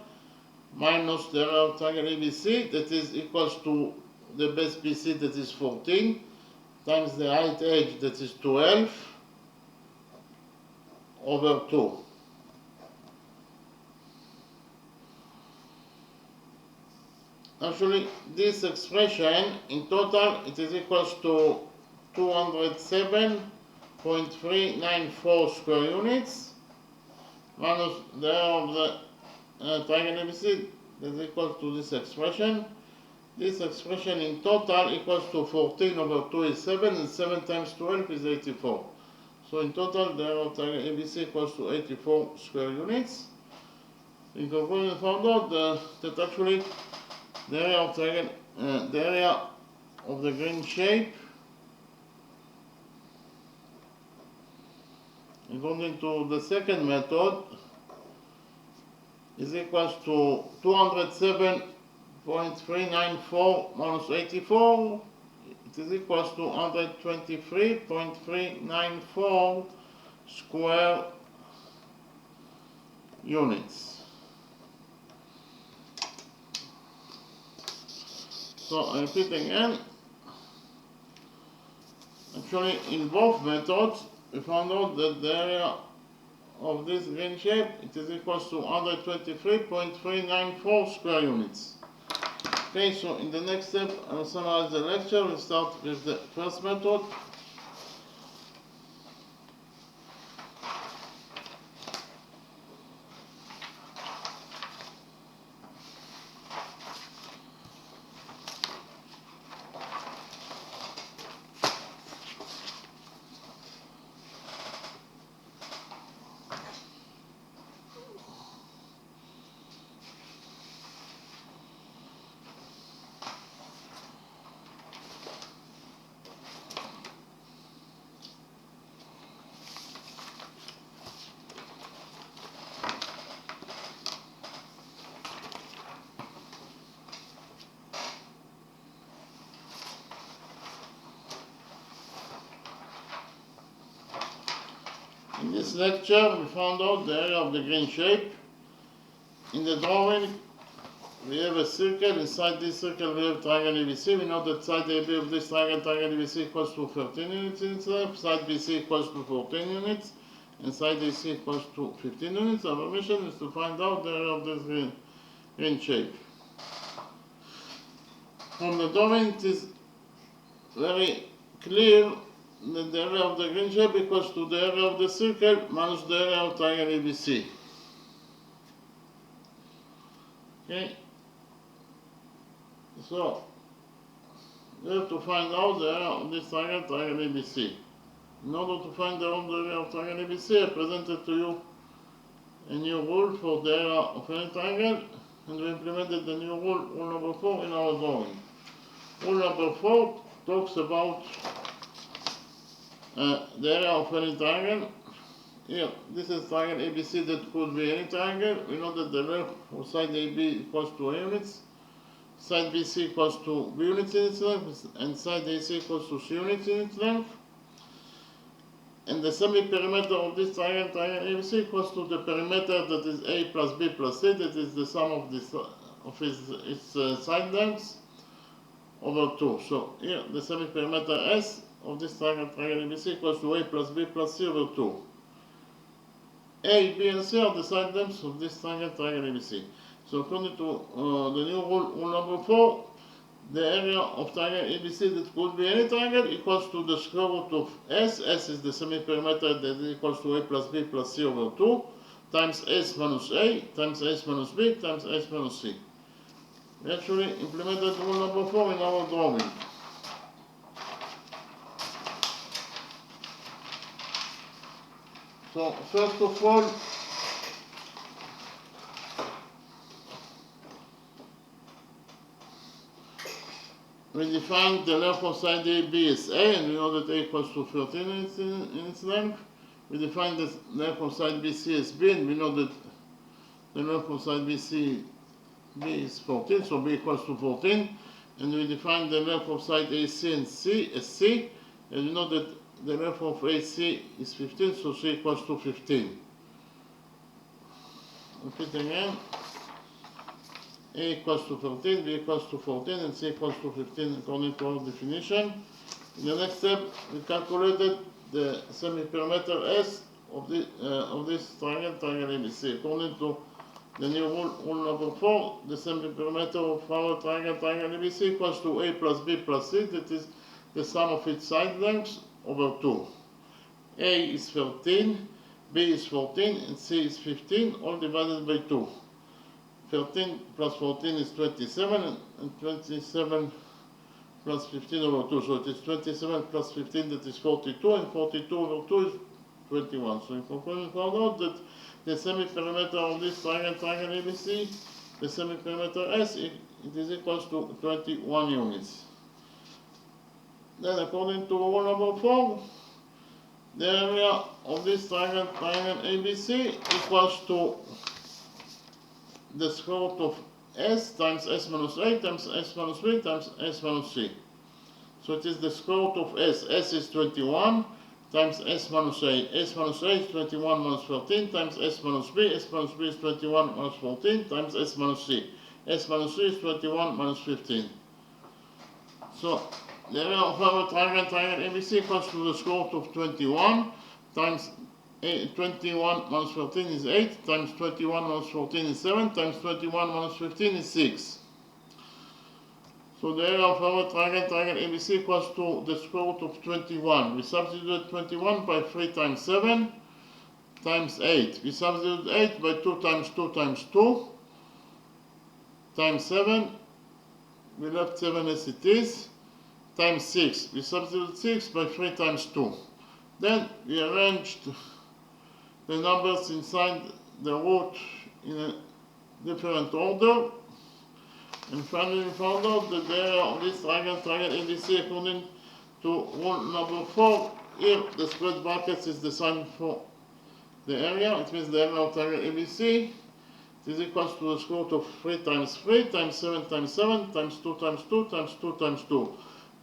minus the area of triangle ABC, that is equals to the base BC, that is 14, times the height h, that is 12, over 2. Actually, this expression, in total, it is equals to 207.394 square units minus the area of the triangle ABC, that is equal to this expression. This expression in total equals to 14 over 2 is 7, and 7 times 12 is 84. So in total, the area of triangle ABC equals to 84 square units. In conclusion, we found out that actually the area of triangle, the area of the green shape, according to the second method, is equals to 207.394 minus 84. It is equals to 123.394 square units. So I repeat again. Actually, in both methods, we found out that the area of this green shape, it is equals to 123.394 square units. Okay, so in the next step, I will summarize the lecture. We'll start with the first method. In this lecture, we found out the area of the green shape. In the drawing, we have a circle. Inside this circle, we have triangle ABC. We know that side AB of this triangle ABC equals to 13 units in itself, side BC equals to 14 units, and side AC equals to 15 units. Our mission is to find out the area of this green shape. From the drawing, it is very clear that the area of the green shape equals to the area of the circle minus the area of triangle ABC. Okay? So, we have to find out the area of this triangle ABC. In order to find out the area of triangle ABC, I presented to you a new rule for the area of any triangle, and we implemented the new rule number 4, in our drawing. Rule number 4 talks about the area of any triangle. Here, this is triangle ABC that could be any triangle. We know that the length of side AB equals to A units, side BC equals to B units in its length, and side AC equals to C units in its length. And the semi-perimeter of this triangle ABC equals to the perimeter that is A plus B plus C, that is the sum of its side lengths over 2. So here, the semi-perimeter S of this triangle ABC equals to A plus B plus C over 2. A, B, and C are the side lengths of this triangle ABC. So according to the new rule number 4, the area of triangle ABC that could be any triangle equals to the square root of S. S is the semi-perimeter that is equals to A plus B plus C over 2, times S minus A, times S minus B, times S minus C. We actually implemented rule number 4 in our drawing. So first of all, we define the length of side AB as A, and we know that A equals to 13 in its length. We define the length of side BC as B, and we know that the length of side B is 14, so B equals to 14. And we define the length of side AC and C as C, and we know that the length of AC is 15, so C equals to 15. Repeat again. A equals to 13, B equals to 14, and C equals to 15 according to our definition. In the next step, we calculated the semi-perimeter S of this triangle ABC. According to the new rule number 4, the semi-perimeter of our triangle ABC equals to A plus B plus C, that is the sum of its side lengths over 2. A is 13, B is 14, and C is 15, all divided by 2. 13 plus 14 is 27, and 27 plus 15 over 2. So it is 27 plus 15, that is 42, and 42 over 2 is 21. So in conclusion, we found out that the semi-perimeter of this triangle ABC, the semi-perimeter S, it is equals to 21 units. Then according to rule number 4, the area of this triangle ABC equals to the square root of S times S minus A times S minus B times S minus C. So it is the square root of S. S is 21 times S minus A. S minus A is 21 minus 13 times S minus B. S minus B is 21 minus 14 times S minus C. S minus C is 21 minus 15. So the area of our triangle ABC equals to the square root of 21 times 21 minus 13 is 8, times 21 minus 14 is 7, times 21 minus 15 is 6. So the area of our triangle ABC equals to the square root of 21. We substitute 21 by 3 times 7 times 8. We substitute 8 by 2 times 2 times 2 times 7. We left 7 as it is, times 6. We substitute 6 by 3 times 2. Then we arranged the numbers inside the root in a different order, and finally we found out that the area of this triangle ABC according to rule number 4. Here the square brackets is the sign for the area. It means the area of triangle ABC is equals to the square root of 3 times 3 times 7 times 7 times 2 times 2 times 2 times 2.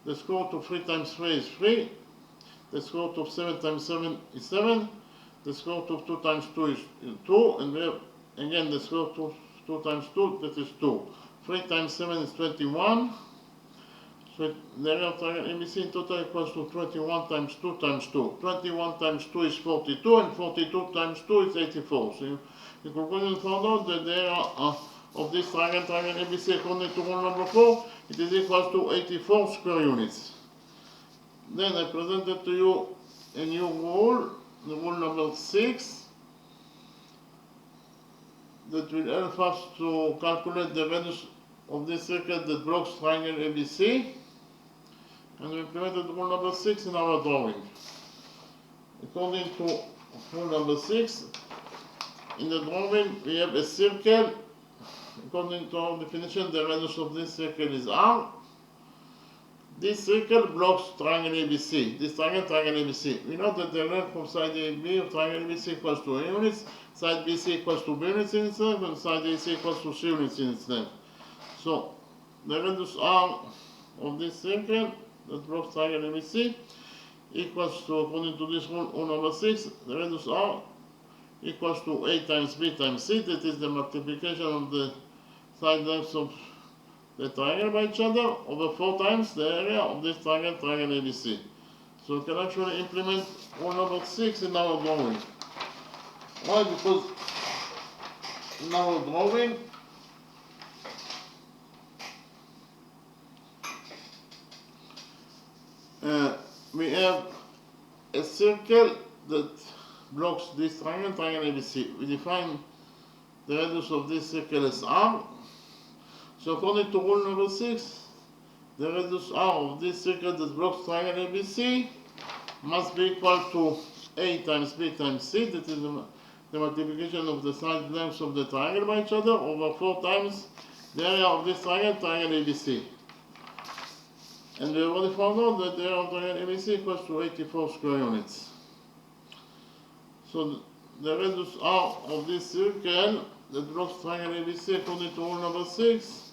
The square root of 3 times 3 is 3. The square root of 7 times 7 is 7. the square root of 2 times 2 is 2, and we have again the square root of 2 times 2, that is 2. 3 times 7 is 21. So the area of triangle ABC in total equals to 21 times 2 times 2. 21 times 2 is 42, and 42 times 2 is 84. So you conclusion found out that the area of this triangle ABC according to rule number 4, it is equal to 84 square units. Then I presented to you a new rule, the rule number 6, that will help us to calculate the radius of this circle that blocks triangle ABC. And we implemented rule number 6 in our drawing. According to rule number 6, in the drawing we have a circle. According to our definition, the radius of this circle is R. This circle blocks triangle ABC. This triangle ABC. We know that the length of side AB of triangle ABC equals to A units, side BC equals to B units in its length, and side AC equals to C units in its length. So the radius R of this circle that blocks triangle ABC equals to, according to this rule number 6, the radius R equals to A times B times C. That is the multiplication of the side lengths of the triangle by each other over 4 times the area of this triangle ABC. So we can actually implement rule number 6 in our drawing. Why? Because in our drawing we have a circle that blocks this triangle ABC. We define the radius of this circle as R. So according to rule number 6, the radius R of this circle that blocks triangle ABC must be equal to A times B times C. That is the multiplication of the side lengths of the triangle by each other over 4 times the area of this triangle ABC. And we already found out that the area of triangle ABC equals to 84 square units. So the radius R of this circle that blocks triangle ABC according to rule number 6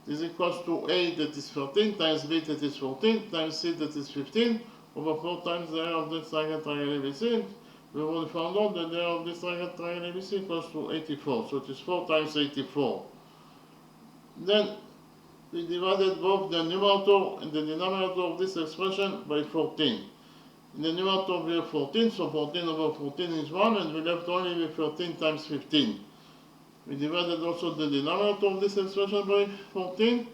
is equals to A, that is 13, times B, that is 14, times C, that is 15, over 4 times the area of this triangle ABC. We already found out that the area of this triangle ABC equals to 84, so it is 4 times 84. Then we divided both the numerator and the denominator of this expression by 14. In the numerator we have 14, so 14 over 14 is 1, and we left only with 13 times 15. We divided also the denominator of this expression by 14.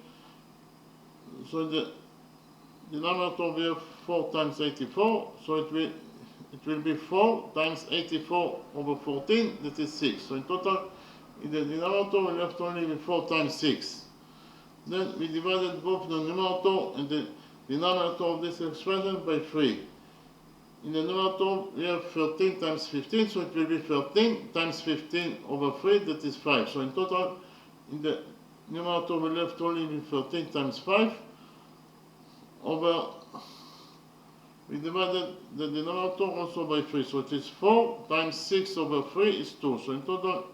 So in the denominator we have 4 times 84, so it will be 4 times 84 over 14, that is 6. So in total, in the denominator we left only with 4 times 6. Then we divided both the numerator and the denominator of this expression by 3. In the numerator we have 13 times 15, so it will be 13 times 15 over 3, that is 5. So in total, in the numerator we left only with 13 times 5 over, we divided the denominator also by 3, so it is 4 times 6 over 3 is 2. So in total,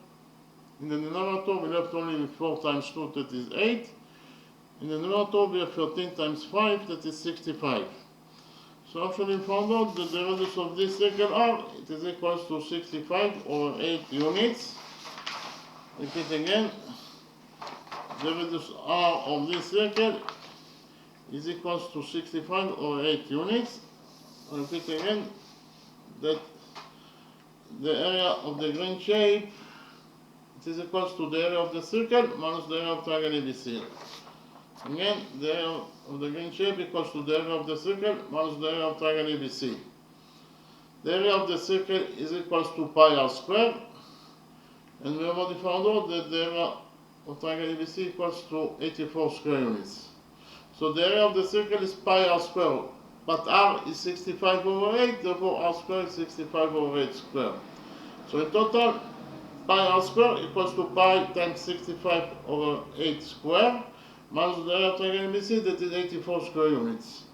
in the denominator we left only with 4 times 2, that is 8. In the numerator we have 13 times 5, that is 65. So actually we found out that the radius of this circle R, it is equals to 65 over 8 units. Repeat again, the radius R of this circle is equals to 65 over 8 units. Repeat again that the area of the green shape, it is equals to the area of the circle minus the area of triangle ABC. Again, the area of the green shape equals to the area of the circle minus the area of triangle ABC. The area of the circle is equals to pi r squared, and we already found out that the area of triangle ABC equals to 84 square units. So the area of the circle is pi r squared, but r is 65 over 8, therefore r squared is 65 over 8 squared. So in total, pi r squared equals to pi times 65 over 8 squared, minus the area of triangle ABC, that is 84 square units.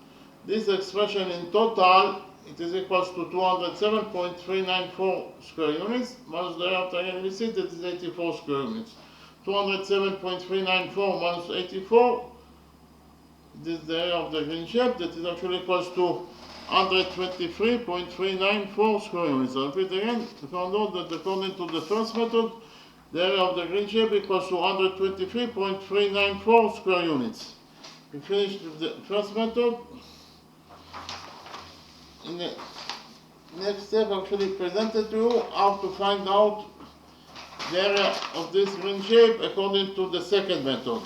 This expression in total, it is equals to 207.394 square units, minus the area of triangle ABC, that is 84 square units. 207.394 minus 84, this is the area of the green shape, that is actually equals to 123.394 square units. I repeat again, we found out that according to the first method, the area of the green shape equals to 123.394 square units. We finished with the first method. In the next step, I actually presented to you how to find out the area of this green shape according to the second method.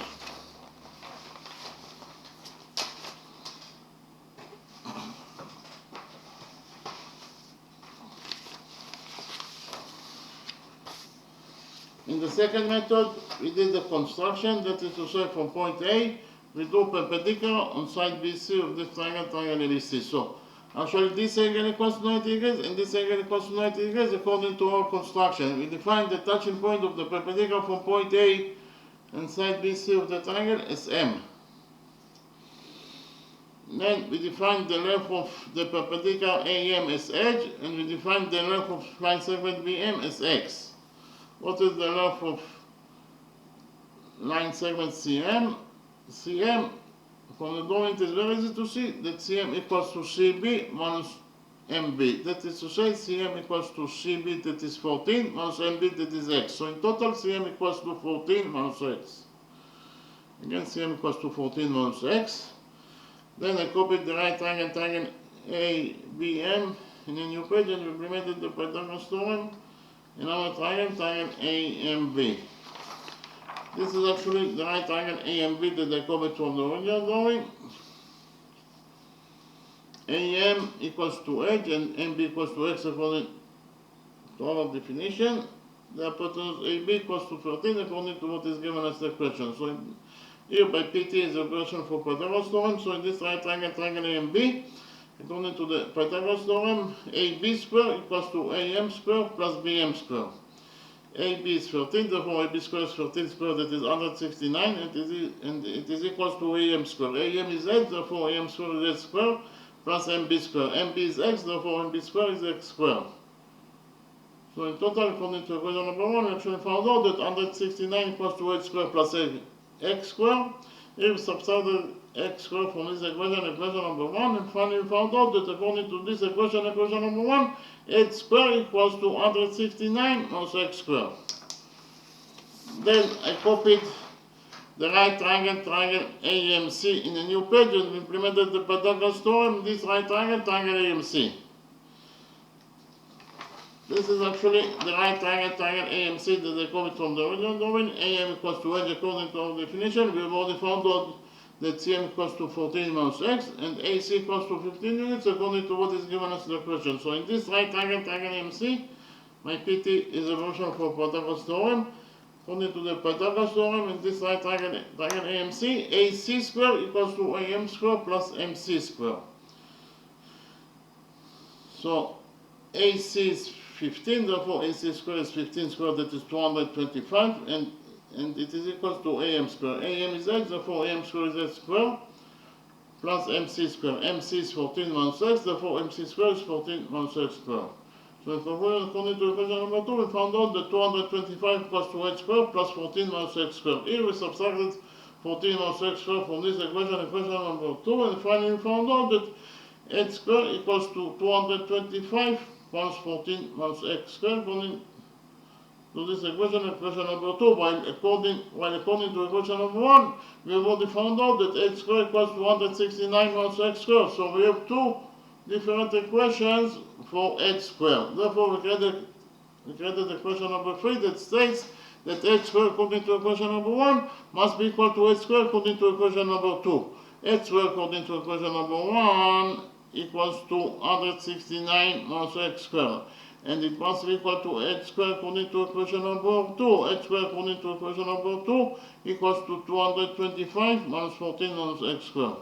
In the second method, we did the construction, that is to say from point A, we do perpendicular on side BC of this triangle ABC. So, actually this angle equals to 90 degrees and this angle equals to 90 degrees according to our construction. We define the touching point of the perpendicular from point A and side BC of the triangle as M. Then we define the length of the perpendicular AM as H, and we define the length of line segment BM as X. What is the length of line segment CM? CM, from the drawing it is very easy to see that CM equals to CB minus MB. That is to say CM equals to CB, that is 14, minus MB, that is X. So in total CM equals to 14 minus X. Again, CM equals to 14 minus X. Then I copied the right triangle ABM in a new page and implemented the Pythagoras theorem in our triangle AMB. This is actually the right triangle AMB that I copied from the original drawing. AM equals to H and MB equals to X according to our definition. The hypotenuse AB equals to 13 according to what is given as the question. So here by PT is the version for Pythagoras theorem. So in this right triangle AMB, according to the Pythagoras theorem, AB square equals to AM square plus BM square. AB is 13, therefore AB square is 13 square, that is 169, and it is equals to AM square. AM is H, therefore AM square is H square, plus MB square. MB is X, therefore MB square is X square. So in total, according to equation number 1, we actually found out that 169 equals to H square plus X square. Here we subtracted X square from this equation number 1, and finally we found out that according to this equation number 1, H square equals to 169 minus X square. Then I copied the right triangle AMC in a new page and implemented the Pythagoras theorem, this right triangle AMC. This is actually the right triangle AMC that I copied from the original drawing. AM equals to H according to our definition. We have already found out that CM equals to 14 minus X and AC equals to 15 units according to what is given us in the question. So in this right triangle AMC, my PT is a version for Pythagoras theorem. According to the Pythagoras theorem, in this right triangle AMC, AC square equals to AM square plus MC square. So AC is 15, therefore AC square is 15 square, that is 225, and it is equal to AM square. AM is X, therefore AM square is X square, plus MC square. MC is 14 minus X, therefore MC square is 14 minus X square. So according to equation number 2, we found out that 225 equals to H square plus 14 minus X square. Here we subtracted 14 minus X square from this equation number 2, and finally we found out that H square equals to 225 minus 14 minus X square, according to this equation number 2, while according to equation number 1, we have already found out that H square equals to 169 minus X square. So we have two different equations for H square. Therefore we created equation number 3 that states that H square according to equation number 1 must be equal to H square according to equation number 2. H square according to equation number 1 equals to 169 minus X square. And it must be equal to H square according to equation number 2. H square according to equation number 2 equals to 225 minus 14 minus X square.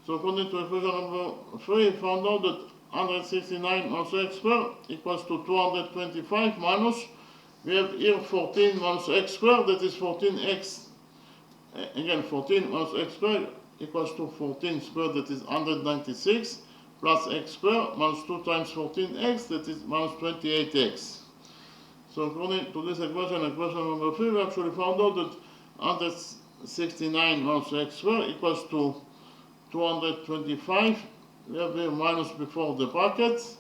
So according to equation number 3, we found out that 169 minus X square equals to 225 minus, we have here 14 minus X square, that is 14X, again 14 minus X square equals to 14 square, that is 196, plus X square minus 2 times 14X, that is minus 28X. So according to this equation number 3, we actually found out that 169 minus X square equals to 225 we have here minus before the brackets.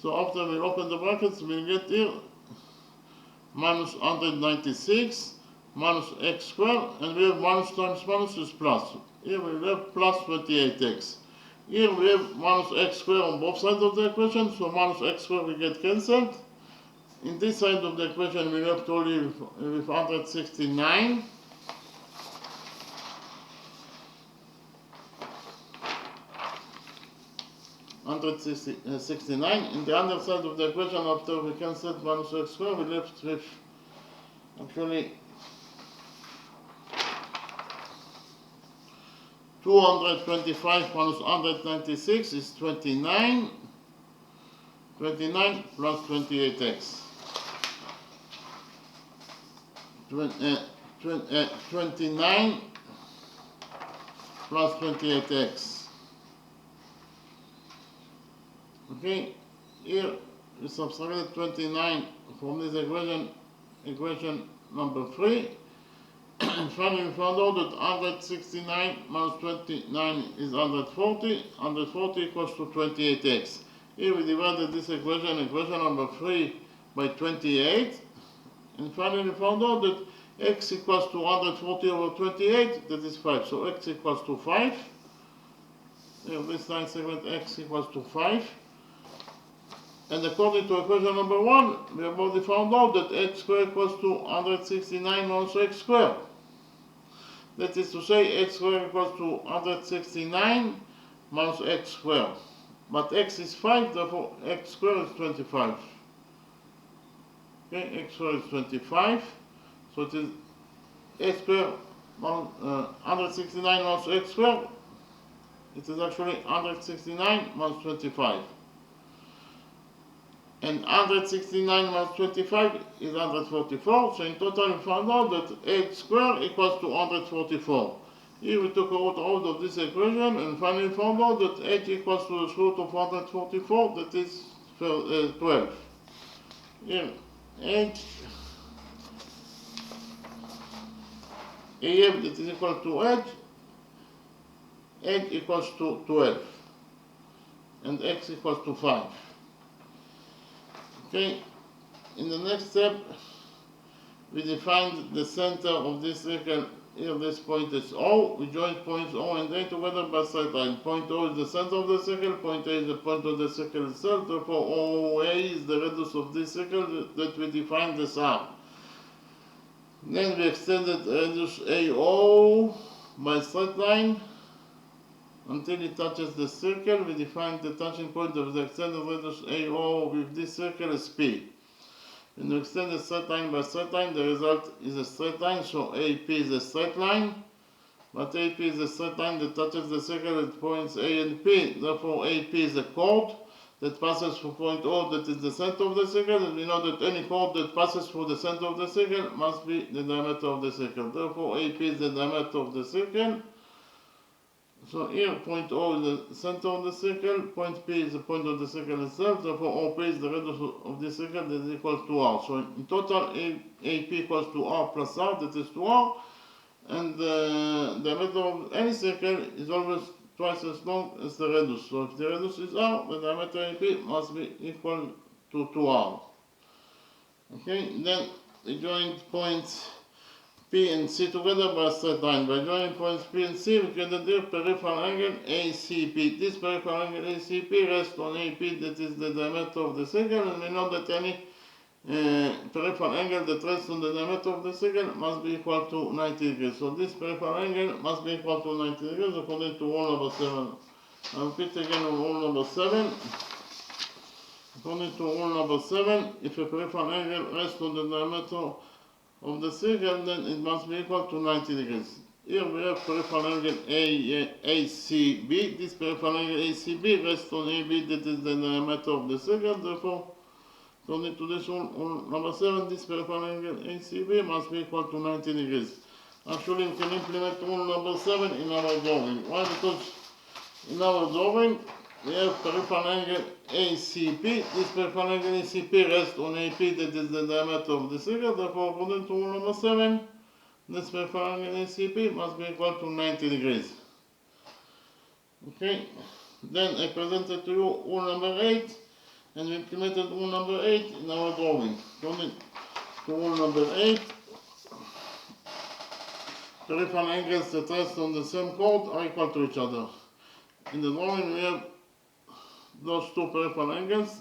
So after we open the brackets, we get here minus 196 minus x squared, and we have minus times minus is plus. Here we have plus 28x. Here we have minus x squared on both sides of the equation, so minus x squared will get cancelled. In this side of the equation, we have to live with 169. In the other side of the equation, after we cancel minus x squared, we left with actually 225 minus 196 is 29. 29 plus 28x. 29 plus 28x. Okay, here we subtracted 29 from this equation number 3. And finally we found out that 169 minus 29 is 140. 140 equals to 28x. Here we divided this equation number 3 by 28. And finally we found out that x equals to 140 over 28, that is 5. So x equals to 5. Here this line segment x equals to 5. And according to equation number 1, we have already found out that x squared equals to 169 minus x squared. That is to say, x squared equals to 169 minus x squared. But x is 5, therefore x squared is 25. Okay, x squared is 25. So it is x squared 169 minus x squared. It is actually 169 minus 25. And 169 minus 25 is 144. So in total we found out that h squared equals to 144. Here we took out of this equation and finally found out that h equals to the root of 144, that is 12. Here h AF that is equal to h equals to 12 and x equals to 5. Okay, in the next step, we defined the center of this circle. Here, this point is O. We join points O and A together by straight line. Point O is the center of the circle. Point A is the point of the circle itself. Therefore, OA is the radius of this circle that we defined as R. Then we extended radius AO by straight line until it touches the circle. We define the touching point of the extended radius AO with this circle as P. When you extend a straight line by straight line, the result is a straight line, so AP is a straight line. But AP is a straight line that touches the circle at points A and P. Therefore, AP is a chord that passes through point O that is the center of the circle, and we know that any chord that passes through the center of the circle must be the diameter of the circle. Therefore, AP is the diameter of the circle. So here, point O is the center of the circle, point P is the point of the circle itself, therefore OP is the radius of the circle that is equal to R. So in total, AP equals to R plus R, that is to R, and the diameter of any circle is always twice as long as the radius. So if the radius is R, the diameter AP must be equal to R. Okay, then we join points P and C together by a straight line. By joining points P and C, we get the peripheral angle ACP. This peripheral angle ACP rests on AP, that is the diameter of the circle, and we know that any peripheral angle that rests on the diameter of the circle must be equal to 90 degrees. So this peripheral angle must be equal to 90 degrees according to rule number 7. I'll repeat again on rule number 7. According to rule number 7, if a peripheral angle rests on the diameter of the circle, then it must be equal to 90 degrees. Here we have peripheral angle ACB. This peripheral angle ACB rests on AB, that is the diameter of the circle. Therefore, according to this rule number 7, this peripheral angle ACB must be equal to 90 degrees. Actually, we can implement rule number 7 in our drawing. Why? Because in our drawing, we have peripheral angle ACP. This peripheral angle ACP rests on AP, that is the diameter of the circle. Therefore, according to rule number 7, this peripheral angle ACP must be equal to 90 degrees. Okay, Then I presented to you rule number 8, and we implemented rule number 8 in our drawing. According to rule number 8, peripheral angles that rest on the same chord are equal to each other. In the drawing we have those two peripheral angles.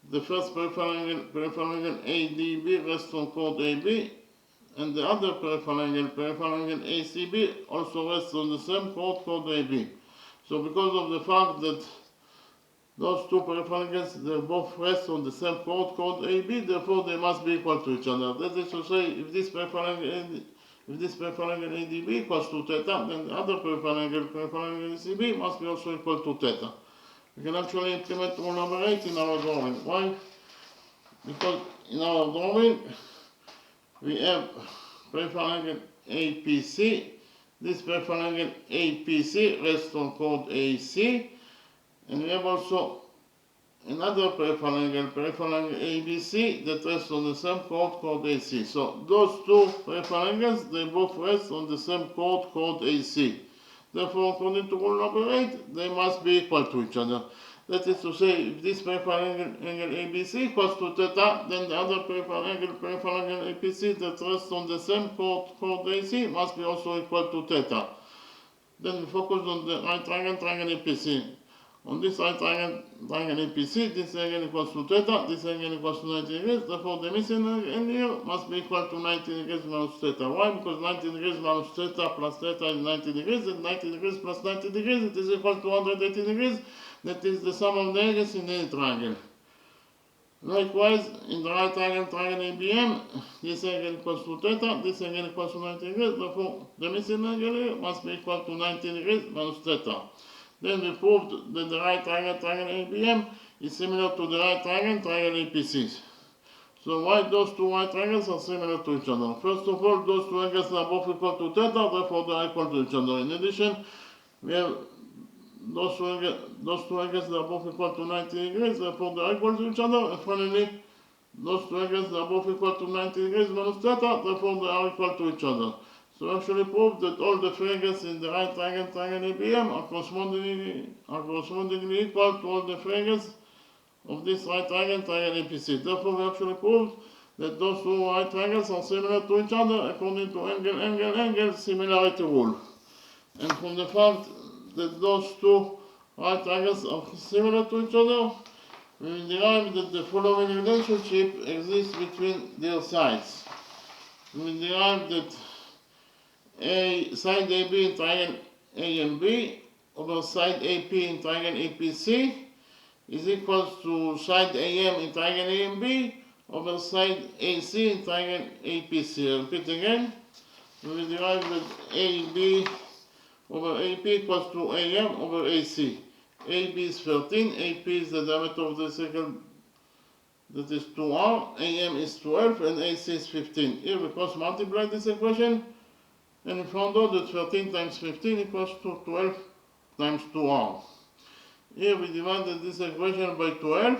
The first peripheral angle ADB rests on chord AB, and the other peripheral angle ACB, also rests on the same chord AB. So because of the fact that those two peripheral angles, they both rest on the same chord AB, therefore they must be equal to each other. That is to say, if this peripheral angle ADB equals to theta, then the other peripheral angle ACB must be also equal to theta. We can actually implement rule number 8 in our drawing. Why? Because in our drawing we have peripheral angle APC. This peripheral angle APC rests on chord AC, and we have also another peripheral angle ABC, that rests on the same chord AC. So those two peripheral angles, they both rest on the same chord AC. Therefore, according to rule number 8, they must be equal to each other. That is to say, if this peripheral angle ABC equals to theta, then the other peripheral angle APC that rests on the same chord AC must be also equal to theta. Then we focus on the right triangle APC. On this right triangle APC, this angle equals to theta, this angle equals to 90 degrees, therefore the missing angle here must be equal to 90 degrees minus theta. Why? Because 90 degrees minus theta plus theta is 90 degrees, and 90 degrees plus 90 degrees, it is equal to 180 degrees. That is the sum of the angles in any triangle. Likewise, in the right triangle ABM, this angle equals to theta, this angle equals to 90 degrees, therefore the missing angle here must be equal to 90 degrees minus theta. Then we proved that the right triangle ABM is similar to the right triangle APC. So why those two right triangles are similar to each other? First of all, those two angles are both equal to theta, therefore they are equal to each other. In addition, we have those two angles are both equal to 90 degrees, therefore they are equal to each other. And finally, those two angles are both equal to 90 degrees minus theta, therefore they are equal to each other. So actually proved that all the three angles in the right triangle ABM are correspondingly equal to all the three angles of this right triangle APC. Therefore we actually proved that those two right triangles are similar to each other according to angle similarity rule. And from the fact that those two right triangles are similar to each other, we derive that the following relationship exists between their sides. We derive that side AB in triangle AMB over side AP in triangle APC is equal to side AM in triangle AMB over side AC in triangle APC. I'll repeat again. We derive that AB over AP equals to AM over AC. AB is 13, AP is the diameter of the circle, that is 2R, AM is 12, and AC is 15. Here we cross multiply this equation, and we found out that 13 times 15 equals to 12 times 2R. Here we divided this equation by 12,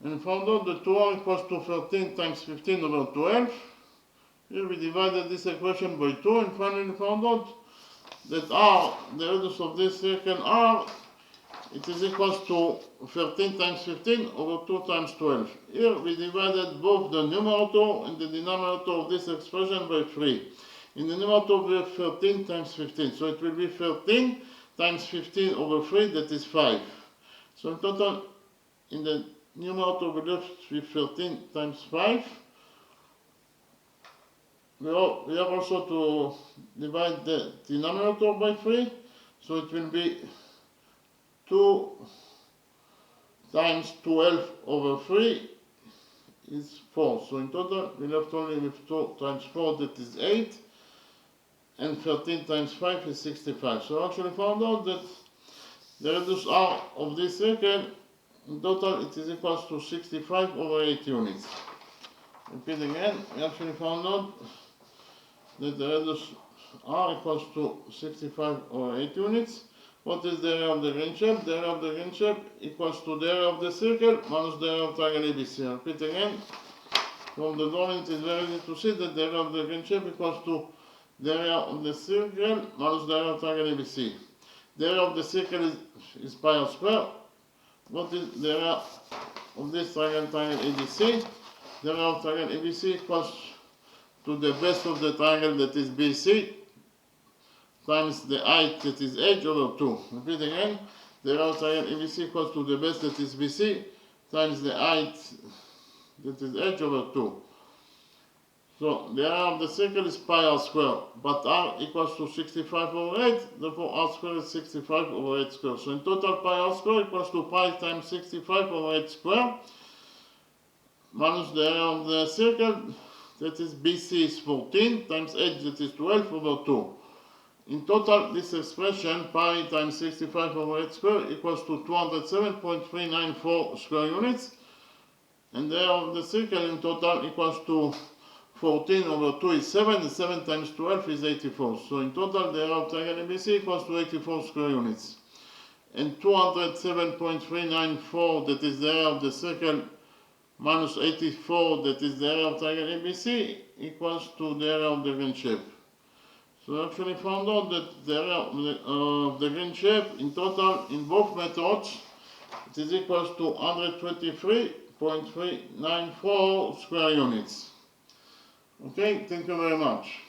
and found out that 2R equals to 13 times 15 over 12. Here we divided this equation by 2, and finally found out that R, the radius of this circle R, it is equal to 13 times 15 over 2 times 12. Here we divided both the numerator and the denominator of this expression by 3. In the numerator we have 13 times 15, so it will be 13 times 15 over 3, that is 5. So in total, in the numerator we left with 13 times 5. We have also to divide the denominator by 3, so it will be 2 times 12 over 3 is 4. So in total, we left only with 2 times 4, that is 8, and 13 times 5 is 65. So actually found out that the radius R of this circle, in total, it is equal to 65 over 8 units. Repeat again, we actually found out that the radius R equals to 65 over 8 units. What is the area of the green shape? The area of the green shape equals to the area of the circle minus the area of triangle ABC. Repeat again. From the drawing it is very easy to see that the area of the green shape equals to the area of the circle minus the area of triangle ABC. The area of the circle is pi r square. What is the area of this triangle ABC? The area of triangle ABC equals to the base of the triangle, that is BC, times the height, that is h, over 2. Repeat again. The area of triangle ABC equals to the base, that is BC, times the height, that is h, over 2. So the area of the circle is pi r square, but r equals to 65 over 8, therefore r square is 65 over 8 square. So in total, pi r square equals to pi times 65 over 8 square, minus the area of the circle, that is BC, is 14, times h, that is 12 over 2. In total, this expression, pi times 65 over 8 square, equals to 207.394 square units, and the area of the circle in total equals to 14 over 2 is 7, and 7 times 12 is 84. So in total, the area of triangle ABC equals to 84 square units. And 207.394, that is the area of the circle, minus 84, that is the area of triangle ABC, equals to the area of the green shape. So we actually found out that the area of the green shape in total in both methods, it is equals to 123.394 square units. Okay, thank you very much.